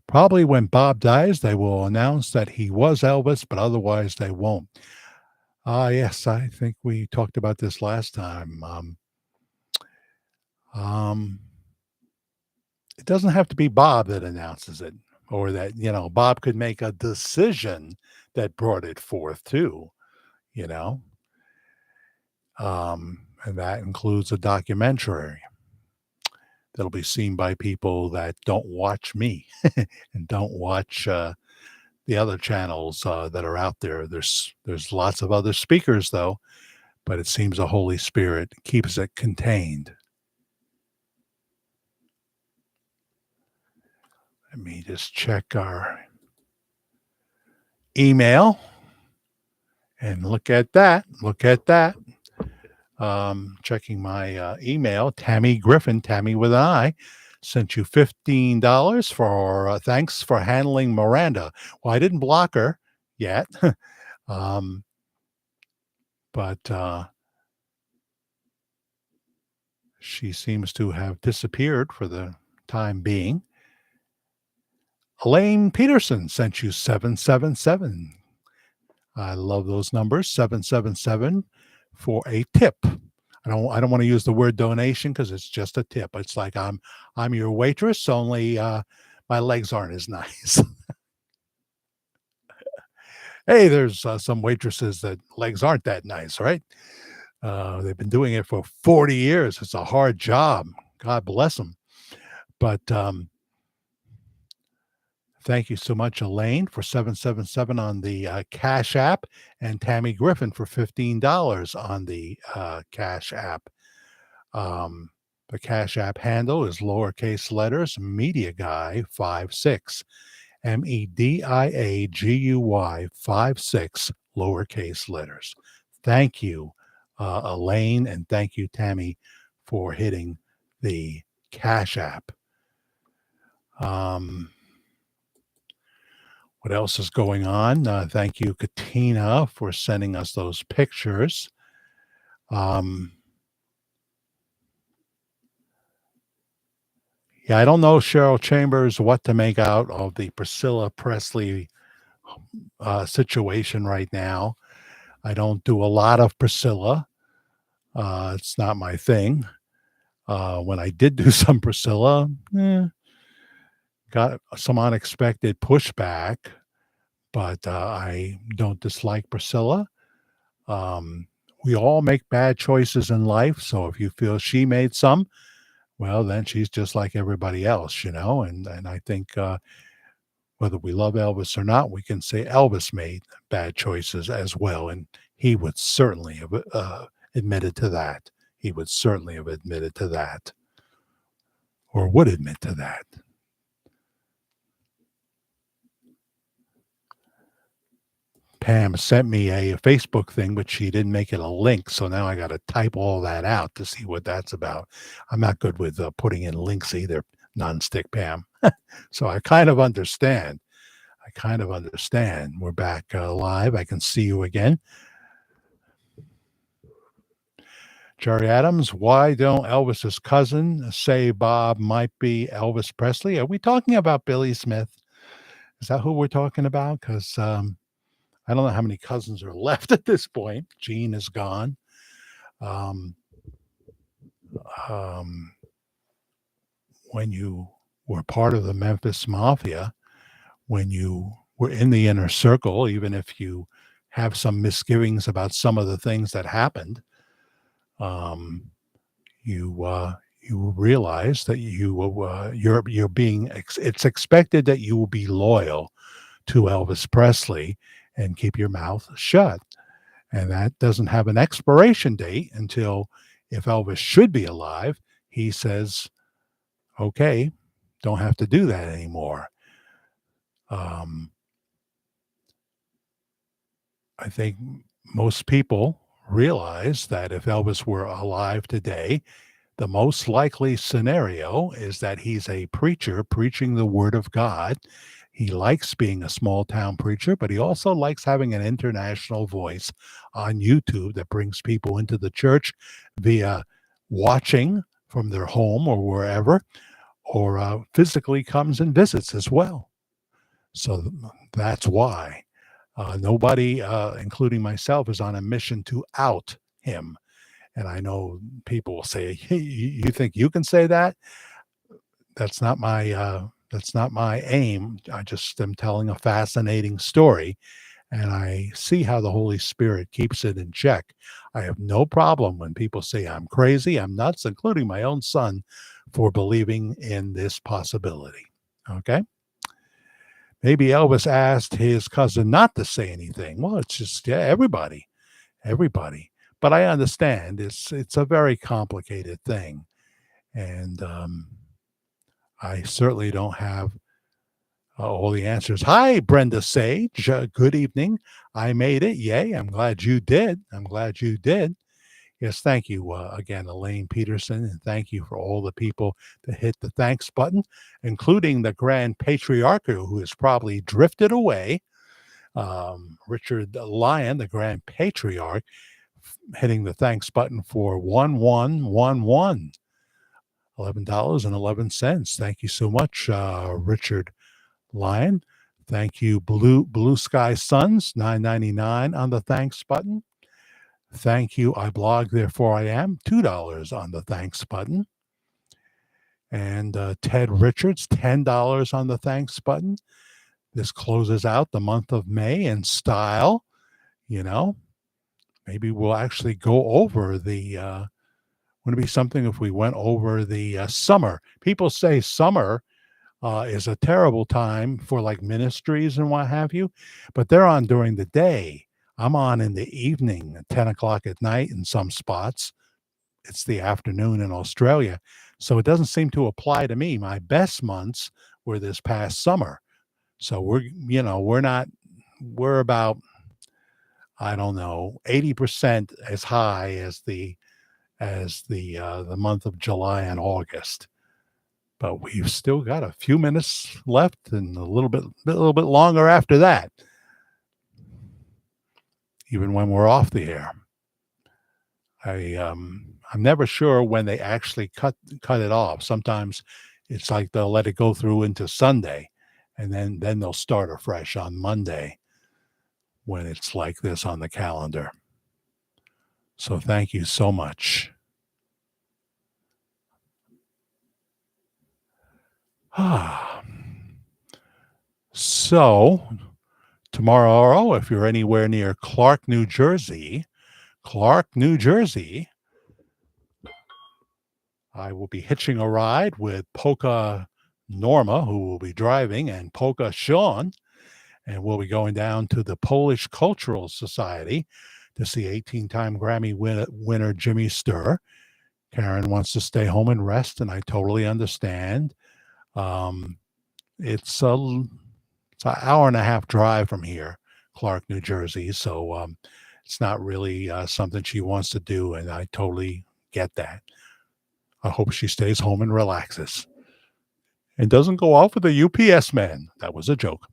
probably when Bob dies, they will announce that he was Elvis, but otherwise they won't. Ah, yes, I think we talked about this last time. Um, it doesn't have to be Bob that announces it, or that, Bob could make a decision that brought it forth too, you know. And that includes a documentary that'll be seen by people that don't watch me and don't watch the other channels that are out there. There's lots of other speakers though, but it seems the Holy Spirit keeps it contained. Let me just check our email and look at that. Look at that. Checking my email. Tammy Griffin, Tammy with an I, sent you $15 for thanks for handling Miranda. Well, I didn't block her yet, but she seems to have disappeared for the time being. Elaine Peterson sent you 777. I love those numbers. 777 for a tip. I don't want to use the word donation because it's just a tip. It's like I'm your waitress, only my legs aren't as nice. Hey, there's some waitresses that legs aren't that nice, right? They've been doing it for 40 years. It's a hard job. God bless them. But thank you so much, Elaine, for 777 on the Cash App, and Tammy Griffin for $15 on the Cash App. The Cash App handle is lowercase letters Media Guy 56, MEDIAGUY 56, lowercase letters. Thank you, Elaine, and thank you, Tammy, for hitting the Cash App. What else is going on? Thank you, Katina, for sending us those pictures. Yeah, I don't know, Cheryl Chambers, what to make out of the Priscilla Presley situation right now. I don't do a lot of Priscilla. It's not my thing. When I did do some Priscilla, got some unexpected pushback, but I don't dislike Priscilla. We all make bad choices in life. So if you feel she made some, well, then she's just like everybody else, and I think whether we love Elvis or not, we can say Elvis made bad choices as well. And he would certainly have admitted to that. He would certainly have admitted to that, or would admit to that. Pam sent me a Facebook thing, but she didn't make it a link. So now I got to type all that out to see what that's about. I'm not good with putting in links either, nonstick Pam. So I kind of understand. We're back live. I can see you again. Jerry Adams, why don't Elvis's cousin say Bob might be Elvis Presley? Are we talking about Billy Smith? Is that who we're talking about? Because I don't know how many cousins are left at this point. Gene is gone. When you were part of the Memphis Mafia, when you were in the inner circle, even if you have some misgivings about some of the things that happened, um, you realize that you're being it's expected that you will be loyal to Elvis Presley and keep your mouth shut. And that doesn't have an expiration date until, if Elvis should be alive, he says, okay, don't have to do that anymore. Um, I think most people realize that if Elvis were alive today, the most likely scenario is that he's a preacher preaching the word of God. He likes being a small town preacher, but he also likes having an international voice on YouTube that brings people into the church via watching from their home or wherever, or physically comes and visits as well. So that's why nobody, including myself, is on a mission to out him. And I know people will say, "Hey, you think you can say that?" That's not my aim. I just am telling a fascinating story, and I see how the Holy Spirit keeps it in check. I have no problem when people say I'm crazy, I'm nuts, including my own son, for believing in this possibility. Okay? Maybe Elvis asked his cousin not to say anything. Well, it's just, yeah, everybody. But I understand it's a very complicated thing, and I certainly don't have all the answers. Hi, Brenda Sage. Good evening. I made it. Yay! I'm glad you did. I'm glad you did. Yes, thank you again, Elaine Peterson, and thank you for all the people that hit the thanks button, including the Grand Patriarch who has probably drifted away. Richard Lyon, the Grand Patriarch, hitting the thanks button for 1111. $11.11. Thank you so much, Richard Lyon. Thank you, Blue Sky Suns, $9.99 on the thanks button. Thank you, I blog, therefore I am, $2 on the thanks button. And Ted Richards, $10 on the thanks button. This closes out the month of May in style. You know, maybe we'll actually go over the wouldn't it be something if we went over the summer? People say summer is a terrible time for like ministries and what have you, but they're on during the day. I'm on in the evening at 10 o'clock at night in some spots. It's the afternoon in Australia. So it doesn't seem to apply to me. My best months were this past summer. So we're about, I don't know, 80% as high as the month of July and August. But we've still got a few minutes left and a little bit longer after that, even when we're off the air. I'm never sure when they actually cut it off. Sometimes it's like they'll let it go through into Sunday, and then they'll start afresh on Monday when it's like this on the calendar. So thank you so much. So tomorrow, if you're anywhere near Clark, New Jersey, I will be hitching a ride with Polka Norma, who will be driving, and Polka Sean, and we'll be going down to the Polish Cultural Society to see 18-time Grammy winner Jimmy Sturr. Karen wants to stay home and rest, and I totally understand. It's an hour and a half drive from here, Clark, New Jersey, so it's not really something she wants to do, and I totally get that. I hope she stays home and relaxes and doesn't go off with a UPS man. That was a joke.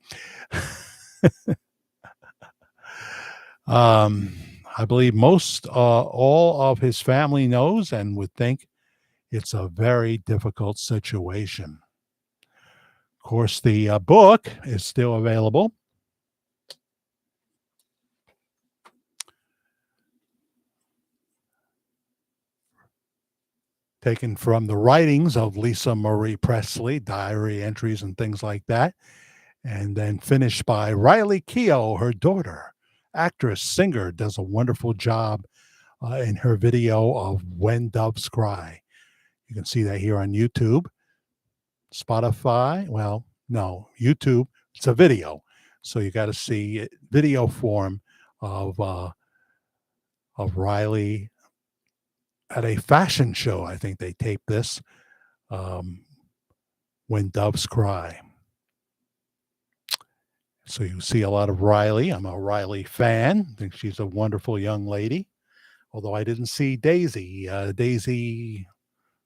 I believe all of his family knows and would think it's a very difficult situation. Of course, the book is still available. Taken from the writings of Lisa Marie Presley, diary entries and things like that, and then finished by Riley Keough, her daughter, actress, singer, does a wonderful job in her video of When Doves Cry. You can see that here on YouTube, Spotify. Well, no, YouTube. It's a video, so you got to see it, video form of Riley at a fashion show. I think they taped this. Um, When Doves Cry. So you see a lot of Riley. I'm a Riley fan. I think she's a wonderful young lady. Although I didn't see Daisy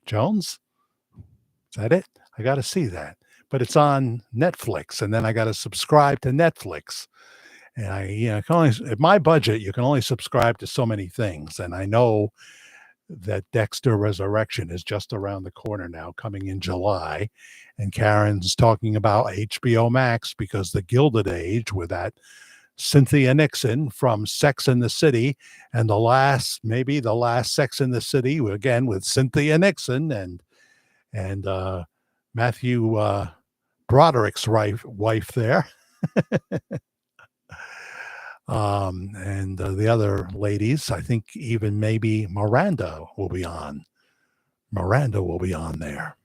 Jones. Is that it? I got to see that. But it's on Netflix, and then I got to subscribe to Netflix. And can only, at my budget, you can only subscribe to so many things. And I know that Dexter Resurrection is just around the corner now, coming in July. And Karen's talking about HBO Max because the Gilded Age with that Cynthia Nixon from Sex and the City, and maybe the last Sex in the City, again with Cynthia Nixon and Matthew Broderick's wife there. And the other ladies, I think even maybe Miranda will be on. Miranda will be on there.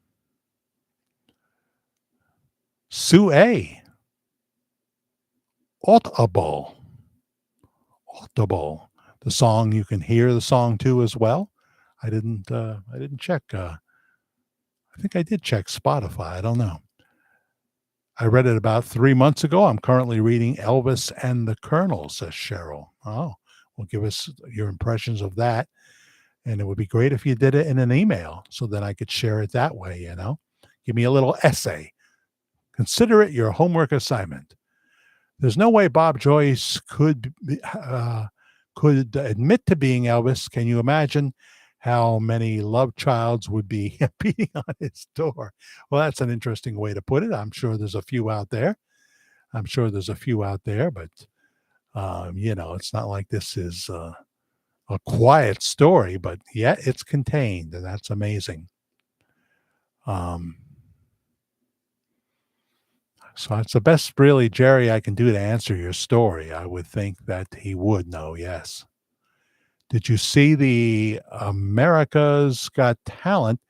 Sue A. Audible. The song, you can hear the song too as well. I didn't check. I think I did check Spotify. I don't know. I read it about 3 months ago. I'm currently reading Elvis and the Colonel, says Cheryl. Oh, well, give us your impressions of that. And it would be great if you did it in an email so that I could share it that way, Give me a little essay. Consider it your homework assignment. There's no way Bob Joyce could admit to being Elvis. Can you imagine how many love childs would be beating on his door? Well, that's an interesting way to put it. I'm sure there's a few out there. But it's not like this is a quiet story, but yet it's contained, and that's amazing. So it's the best, really, Jerry, I can do to answer your story. I would think that he would know, yes. Did you see the America's Got Talent?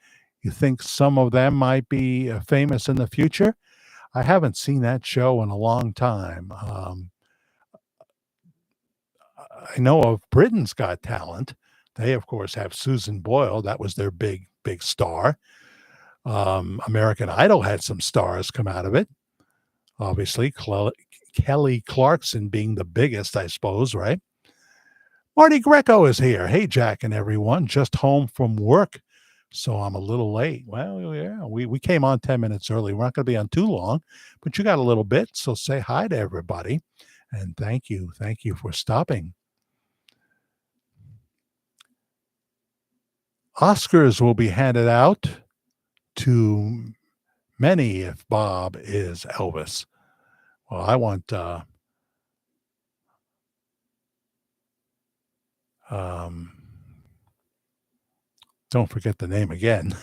You think some of them might be famous in the future? I haven't seen that show in a long time. I know of Britain's Got Talent. They, of course, have Susan Boyle. That was their big star. American Idol had some stars come out of it. Obviously, Kelly Clarkson being the biggest, I suppose, right? Marty Greco is here. Hey, Jack and everyone. Just home from work, so I'm a little late. Well, yeah, we came on 10 minutes early. We're not going to be on too long, but you got a little bit, so say hi to everybody. And thank you for stopping. Oscars will be handed out to many if Bob is Elvis. Well, I want don't forget the name again.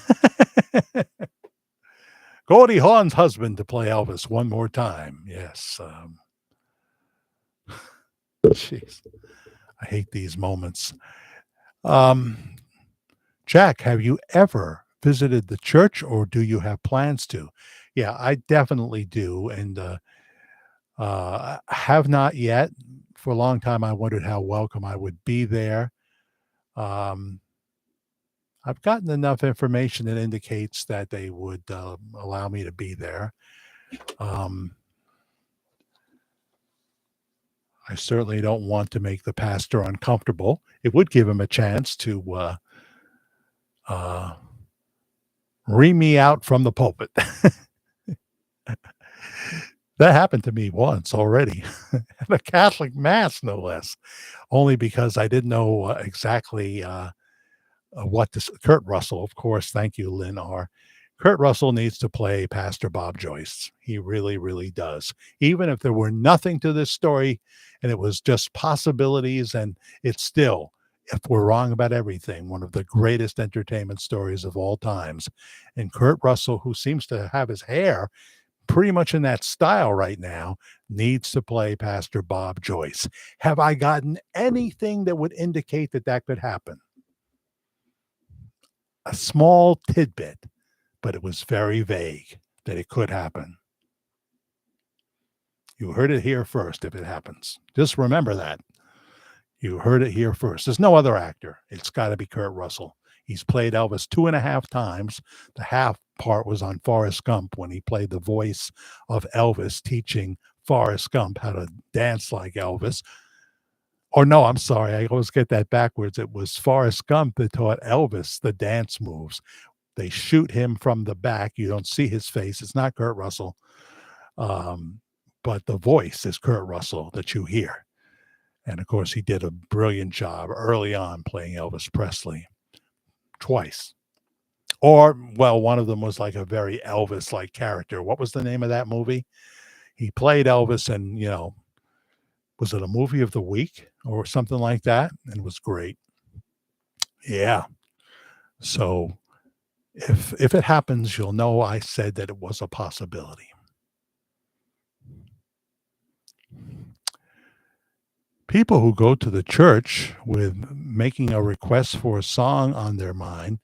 Goldie Hawn's husband to play Elvis one more time. Yes. Jeez. I hate these moments. Jack, have you ever visited the church, or do you have plans to? Yeah, I definitely do. And have not yet. For a long time, I wondered how welcome I would be there. I've gotten enough information that indicates that they would allow me to be there. I certainly don't want to make the pastor uncomfortable. It would give him a chance to ream me out from the pulpit. That happened to me once already at a Catholic mass, no less, only because I didn't know exactly what this. Kurt Russell, of course. Thank you, Lynn R. Kurt Russell needs to play Pastor Bob Joyce. He really, really does. Even if there were nothing to this story and it was just possibilities, and it's still, if we're wrong about everything, one of the greatest entertainment stories of all times. And Kurt Russell, who seems to have his hair pretty much in that style right now, needs to play Pastor Bob Joyce. Have I gotten anything that would indicate that that could happen? A small tidbit, but it was very vague that it could happen. You heard it here first if it happens. Just remember that. You heard it here first. There's no other actor. It's got to be Kurt Russell. He's played Elvis 2.5 times. The half part was on Forrest Gump when he played the voice of Elvis, teaching Forrest Gump how to dance like Elvis. Or no, I'm sorry. I always get that backwards. It was Forrest Gump that taught Elvis the dance moves. They shoot him from the back. You don't see his face. It's not Kurt Russell. But the voice is Kurt Russell that you hear. And of course, he did a brilliant job early on playing Elvis Presley twice. Or, well, one of them was like a very Elvis-like character. What was the name of that movie? He played Elvis and, was it a movie of the week or something like that? And it was great. Yeah. So if it happens, you'll know I said that it was a possibility. People who go to the church with making a request for a song on their mind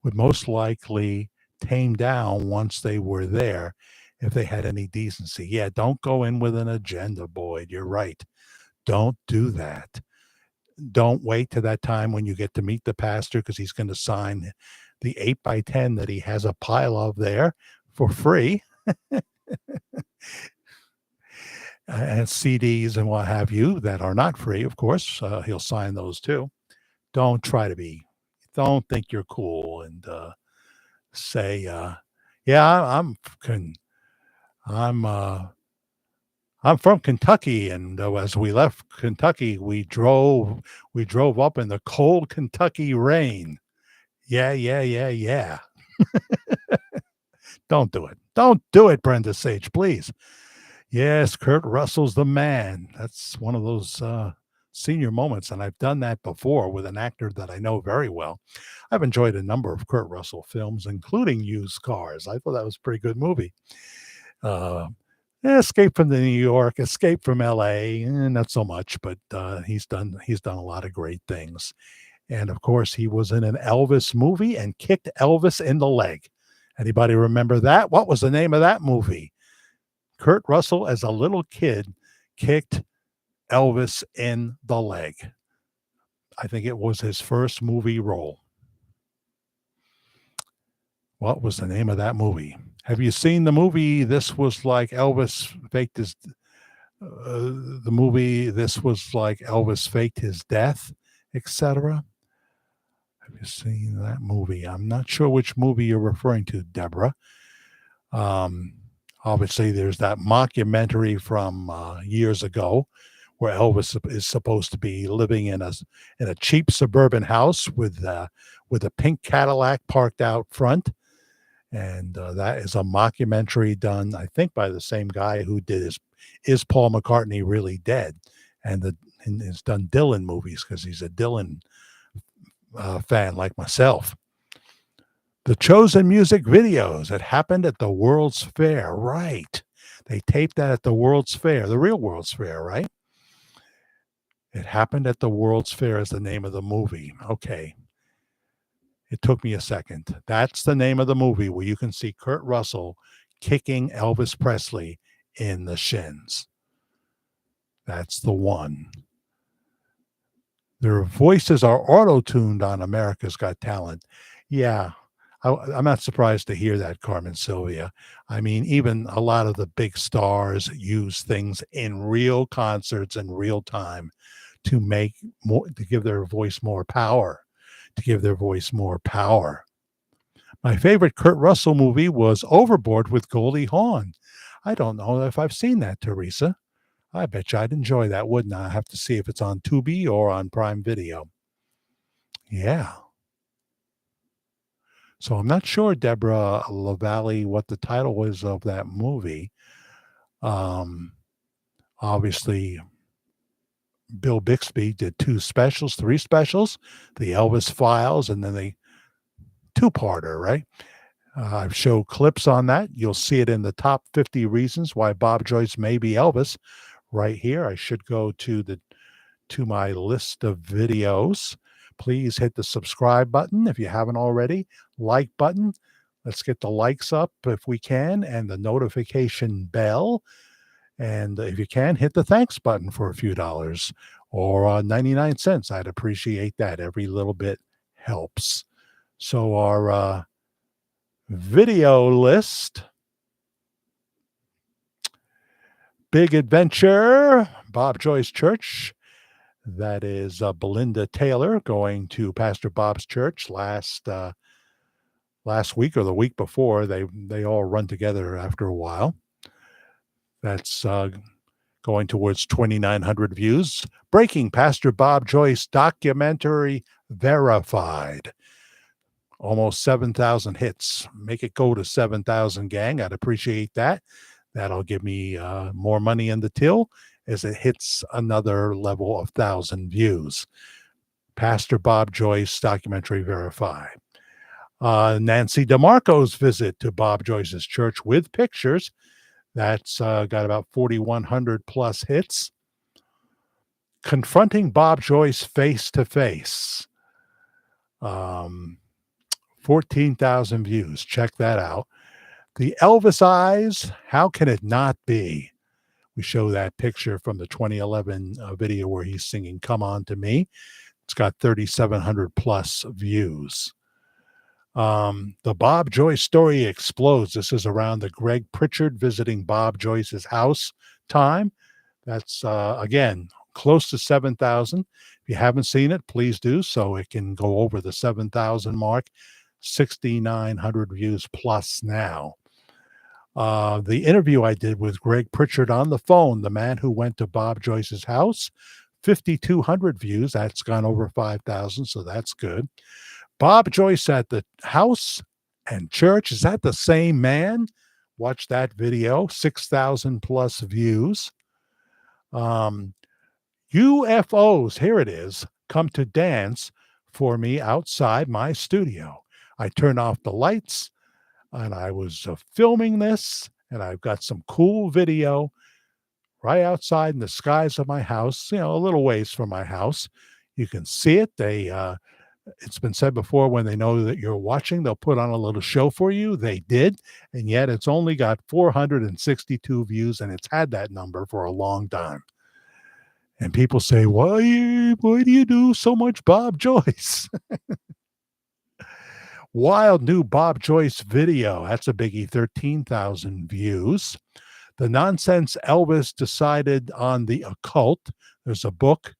would most likely tame down once they were there if they had any decency. Yeah, don't go in with an agenda, Boyd. You're right. Don't do that. Don't wait to that time when you get to meet the pastor because he's going to sign the 8x10 that he has a pile of there for free. And CDs and what have you that are not free, of course. He'll sign those too. Don't think you're cool and say, yeah, I'm from Kentucky, and as we left Kentucky, we drove up in the cold Kentucky rain. Yeah. Don't do it. Don't do it, Brenda Sage, please. Yes, Kurt Russell's the man. That's one of those senior moments, and I've done that before with an actor that I know very well. I've enjoyed a number of Kurt Russell films, including Used Cars. I thought that was a pretty good movie. Escape from New York, Escape from L.A., not so much, but he's done a lot of great things. And of course, he was in an Elvis movie and kicked Elvis in the leg. Anybody remember that? What was the name of that movie? Kurt Russell, as a little kid, kicked Elvis in the leg. I think it was his first movie role. What was the name of that movie? Have you seen the movie This Was Like Elvis Faked His... the movie This Was Like Elvis Faked His Death, etc.? Have you seen that movie? I'm not sure which movie you're referring to, Deborah. Obviously, there's that mockumentary from years ago where Elvis is supposed to be living in a cheap suburban house with a pink Cadillac parked out front. And that is a mockumentary done, I think, by the same guy who did Is Paul McCartney Really Dead? And has done Dylan movies because he's a Dylan fan like myself. The Chosen music videos. It happened at the World's Fair, right? They taped that at the World's Fair, the real World's Fair, right? It happened at the World's Fair is the name of the movie. Okay. It took me a second. That's the name of the movie where you can see Kurt Russell kicking Elvis Presley in the shins. That's the one. Their voices are auto-tuned on America's Got Talent. Yeah. I'm not surprised to hear that, Carmen Sylvia. I mean, even a lot of the big stars use things in real concerts in real time to give their voice more power, My favorite Kurt Russell movie was Overboard with Goldie Hawn. I don't know if I've seen that, Teresa. I bet you I'd enjoy that, wouldn't I? I have to see if it's on Tubi or on Prime Video. Yeah. So I'm not sure, Deborah LaValle, what the title was of that movie. Obviously, Bill Bixby did 3 specials, the Elvis Files, and then the two-parter, right? I've showed clips on that. You'll see it in the top 50 reasons why Bob Joyce may be Elvis right here. I should go to my list of videos. Please hit the subscribe button if you haven't already. Like button. Let's get the likes up if we can, and the notification bell. And if you can, hit the thanks button for a few dollars or 99 cents. I'd appreciate that. Every little bit helps. So our video list: Big Adventure, Bob Joyce Church. That is Belinda Taylor going to Pastor Bob's church last week or the week before. They all run together after a while. That's going towards 2,900 views. Breaking Pastor Bob Joyce documentary verified. Almost 7,000 hits. Make it go to 7,000, gang. I'd appreciate that. That'll give me more money in the till as it hits another level of 1,000 views. Pastor Bob Joyce documentary verified. Nancy DeMarco's visit to Bob Joyce's church with pictures. That's got about 4,100 plus hits. Confronting Bob Joyce face to face. 14,000 views. Check that out. The Elvis Eyes, how can it not be? We show that picture from the 2011 video where he's singing Come On To Me. It's got 3,700 plus views. The Bob Joyce story explodes. This is around the Greg Pritchard visiting Bob Joyce's house time. That's, again, close to 7,000. If you haven't seen it, please do so it can go over the 7,000 mark. 6,900 views plus now. The interview I did with Greg Pritchard on the phone, the man who went to Bob Joyce's house, 5,200 views. That's gone over 5,000, so that's good. Bob Joyce at the house and church. Is that the same man? Watch that video. 6,000 plus views. UFOs, here it is, come to dance for me outside my studio. I turned off the lights and I was filming this, and I've got some cool video right outside in the skies of my house, a little ways from my house. You can see it. It's been said before, when they know that you're watching, they'll put on a little show for you. They did, and yet it's only got 462 views, and it's had that number for a long time. And people say, why do you do so much Bob Joyce? Wild new Bob Joyce video. That's a biggie, 13,000 views. The Nonsense Elvis Decided on the Occult. There's a book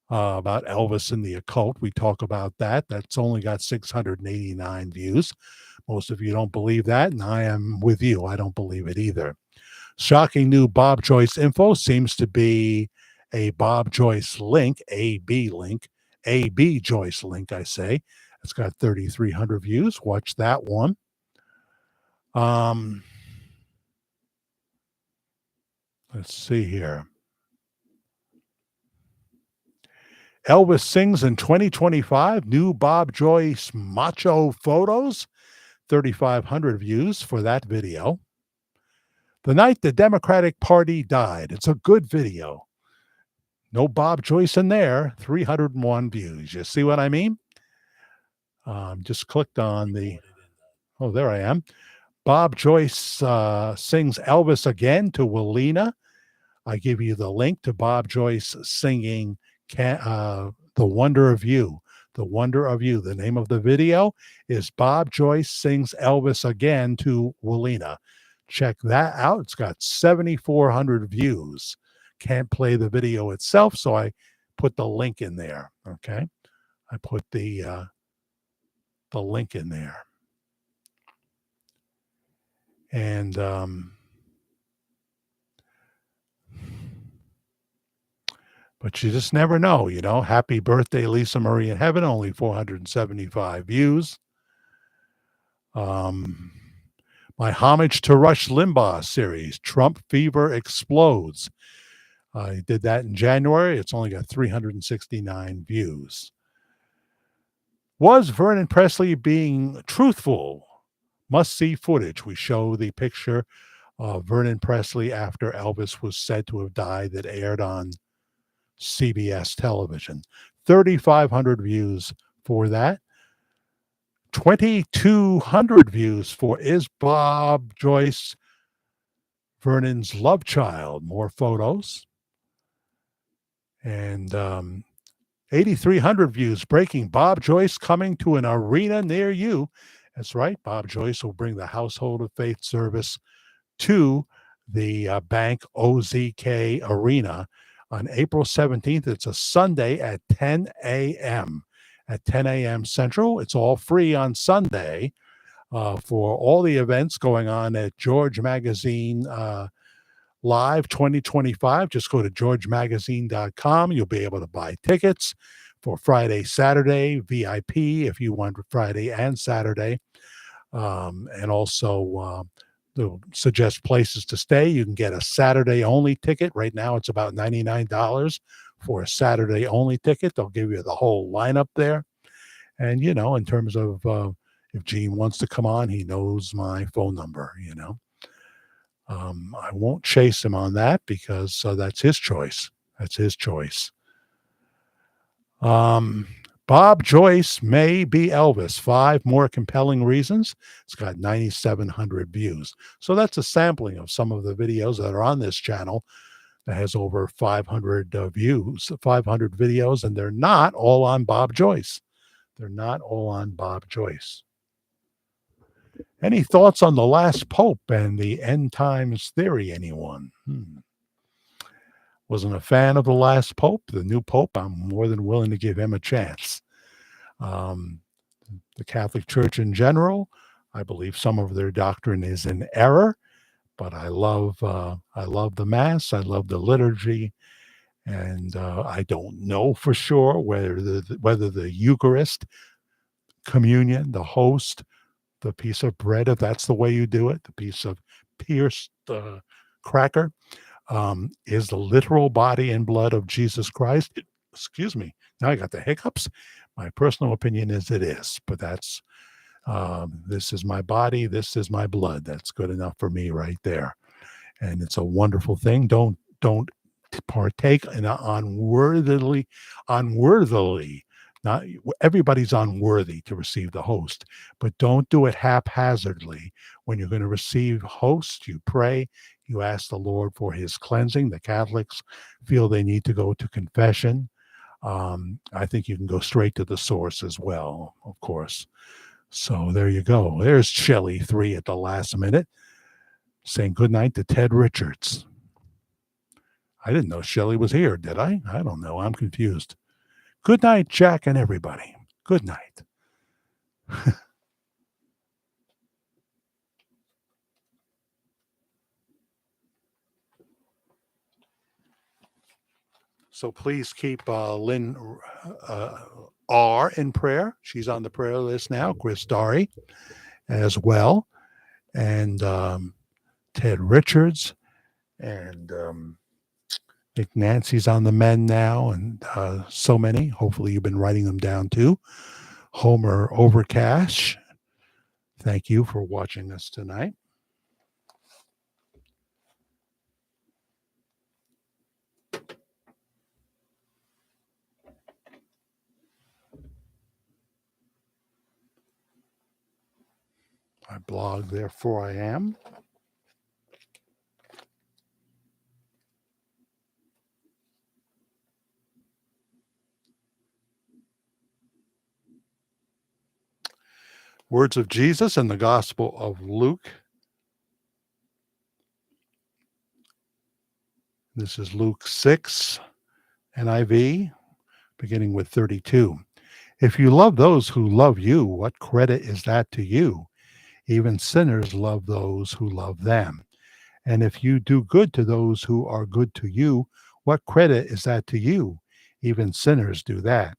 about Elvis and the occult. We talk about that. That's only got 689 views. Most of you don't believe that, and I am with you. I don't believe it either. Shocking new Bob Joyce info seems to be a Bob Joyce link, AB Joyce link, I say. It's got 3,300 views. Watch that one. Let's see here. Elvis sings in 2025. New Bob Joyce macho photos. 3,500 views for that video. The night the Democratic Party died. It's a good video. No Bob Joyce in there. 301 views. You see what I mean? Just clicked on the... Oh, there I am. Bob Joyce sings Elvis again to Willena. I give you the link to Bob Joyce singing The Wonder of You. The Wonder of You. The name of the video is Bob Joyce sings Elvis again to Willena. Check that out. It's got 7,400 views. Can't play the video itself, so I put the link in there. Okay, I put the link in there, and but you just never know, Happy birthday, Lisa Marie in Heaven. Only 475 views. My homage to Rush Limbaugh series, Trump Fever Explodes. I did that in January. It's only got 369 views. Was Vernon Presley being truthful? must-see footage. We show the picture of Vernon Presley after Elvis was said to have died that aired on CBS television. 3,500 views for that. 2,200 views for Is Bob Joyce Vernon's Love Child? More photos. And 8,300 views. Breaking Bob Joyce coming to an arena near you. That's right. Bob Joyce will bring the Household of Faith service to the Bank OZK Arena on April 17th. It's a Sunday at 10 a.m. At 10 a.m. Central. It's all free on Sunday for all the events going on at George Magazine Live 2025. Just go to georgemagazine.com. You'll be able to buy tickets for Friday, Saturday, VIP if you want Friday and Saturday. And also they'll suggest places to stay. You can get a Saturday only ticket. Right now it's about $99 for a Saturday only ticket. They'll give you the whole lineup there. And, you know, in terms of if Gene wants to come on, he knows my phone number, you know. I won't chase him on that because that's his choice. That's his choice. Bob Joyce may be Elvis. 5 more compelling reasons. It's got 9,700 views. So that's a sampling of some of the videos that are on this channel that has over 500 views, 500 videos, and they're not all on Bob Joyce. They're not all on Bob Joyce. Any thoughts on the last pope and the end times theory, anyone? Wasn't a fan of the last pope. The new pope, I'm more than willing to give him a chance. The Catholic Church in general, I believe some of their doctrine is in error, but I love the Mass. I love the liturgy, and I don't know for sure whether the Eucharist, communion, the host, the piece of bread, if that's the way you do it, the piece of pierced cracker, is the literal body and blood of Jesus Christ. Excuse me. Now I got the hiccups. My personal opinion is it is, but that's this is my body, this is my blood. That's good enough for me right there. And it's a wonderful thing. Don't partake in unworthily. Not everybody's unworthy to receive the host, but don't do it haphazardly. When you're going to receive host, you pray, you ask the Lord for his cleansing. The Catholics feel they need to go to confession. I think you can go straight to the source as well, of course. So there you go. There's Shelley 3 at the last minute saying good night to Ted Richards. I didn't know Shelley was here, did I? I don't know. I'm confused. Good night, Jack and everybody. Good night. So please keep Lynn R in prayer. She's on the prayer list now. Chris Dari as well. And Ted Richards. And I think Nancy's on the mend now. And so many. Hopefully you've been writing them down too. Homer Overcash. Thank you for watching us tonight. My blog, Therefore I Am. Words of Jesus in the Gospel of Luke. This is Luke 6, NIV, beginning with 32. If you love those who love you, what credit is that to you? Even sinners love those who love them. And if you do good to those who are good to you, what credit is that to you? Even sinners do that.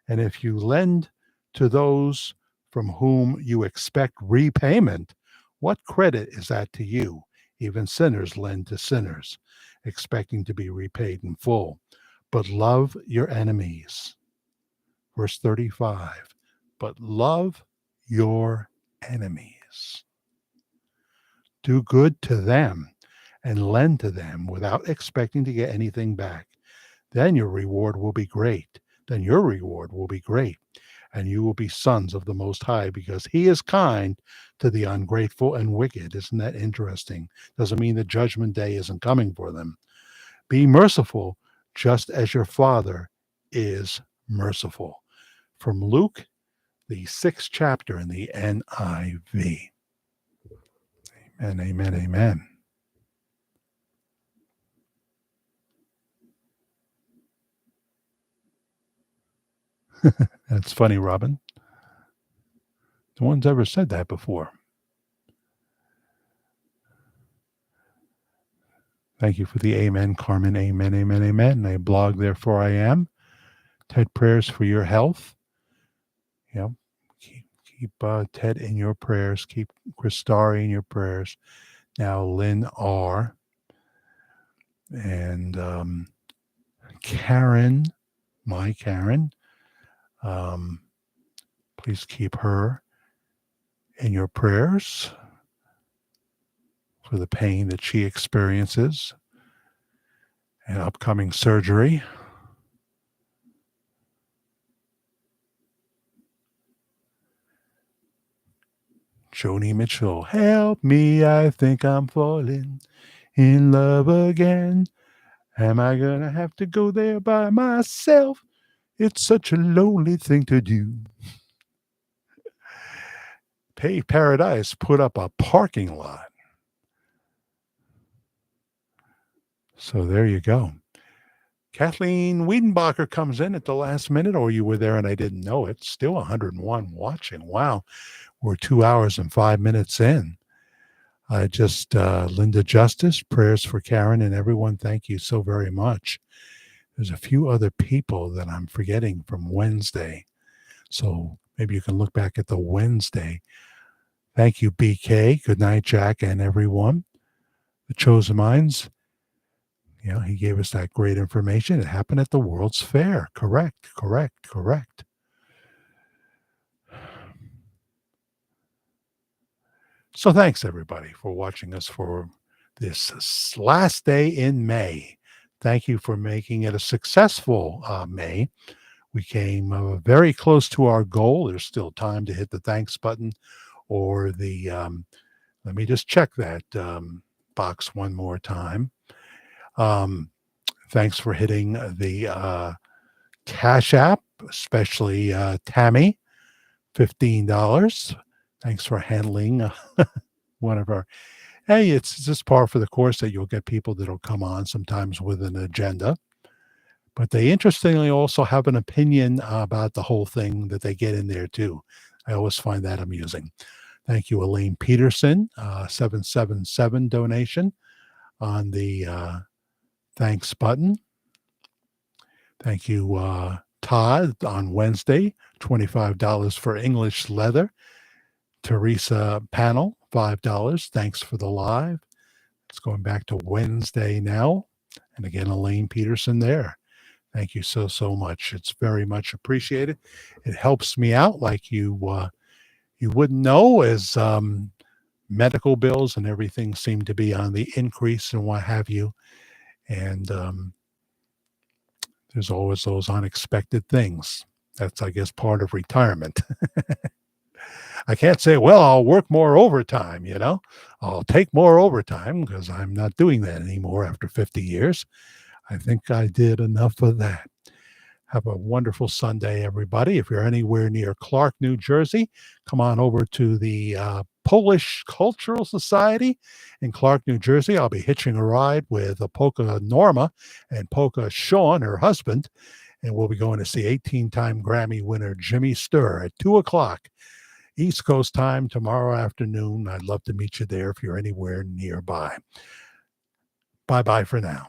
And if you lend to those from whom you expect repayment, what credit is that to you? Even sinners lend to sinners, expecting to be repaid in full. But love your enemies. Verse 35. But love your enemies. Do good to them and lend to them without expecting to get anything back. Then your reward will be great. Then your reward will be great, and you will be sons of the Most High, because He is kind to the ungrateful and wicked. Isn't that interesting? Doesn't mean the judgment day isn't coming for them. Be merciful, just as your Father is merciful. From Luke, the 6th chapter in the NIV. Amen, amen, amen. That's funny, Robin. No one's ever said that before. Thank you for the amen, Carmen. Amen, amen, amen. I blog, therefore I am. Ted, prayers for your health. Yeah, keep Ted in your prayers. Keep Christari in your prayers. Now, Lynn R. and Karen, my Karen. Please keep her in your prayers for the pain that she experiences and upcoming surgery. Joni Mitchell, help me, I think I'm falling in love again. Am I gonna have to go there by myself? It's such a lonely thing to do. Pave Paradise put up a parking lot. So there you go. Kathleen Wiedenbacher comes in at the last minute, or you were there and I didn't know it. Still 101 watching. Wow. We're 2 hours and 5 minutes in. Linda Justice, prayers for Karen and everyone. Thank you so very much. There's a few other people that I'm forgetting from Wednesday. So maybe you can look back at the Wednesday. Thank you, BK. Good night, Jack, and everyone. The Chosen Minds. He gave us that great information. It happened at the World's Fair. Correct. So thanks, everybody, for watching us for this last day in May. Thank you for making it a successful May. We came very close to our goal. There's still time to hit the thanks button or the, let me just check that box one more time. Thanks for hitting the Cash App, especially Tammy, $15. Thanks for handling one of our, hey, it's just par for the course that you'll get people that'll come on sometimes with an agenda. But they interestingly also have an opinion about the whole thing that they get in there too. I always find that amusing. Thank you, Elaine Peterson, 777 donation on the thanks button. Thank you, Todd, on Wednesday, $25 for English leather. Teresa Panel, $5. Thanks for the live. It's going back to Wednesday now. And again, Elaine Peterson there. Thank you so much. It's very much appreciated. It helps me out like you wouldn't know, as medical bills and everything seem to be on the increase and what have you. And there's always those unexpected things. That's, I guess, part of retirement. I can't say, well, I'll work more overtime, I'll take more overtime, because I'm not doing that anymore after 50 years. I think I did enough of that. Have a wonderful Sunday, everybody. If you're anywhere near Clark, New Jersey, come on over to the Polish Cultural Society in Clark, New Jersey. I'll be hitching a ride with Polka Norma and Polka Sean, her husband, and we'll be going to see 18-time Grammy winner Jimmy Sturr at 2 o'clock East Coast time tomorrow afternoon. I'd love to meet you there if you're anywhere nearby. Bye-bye for now.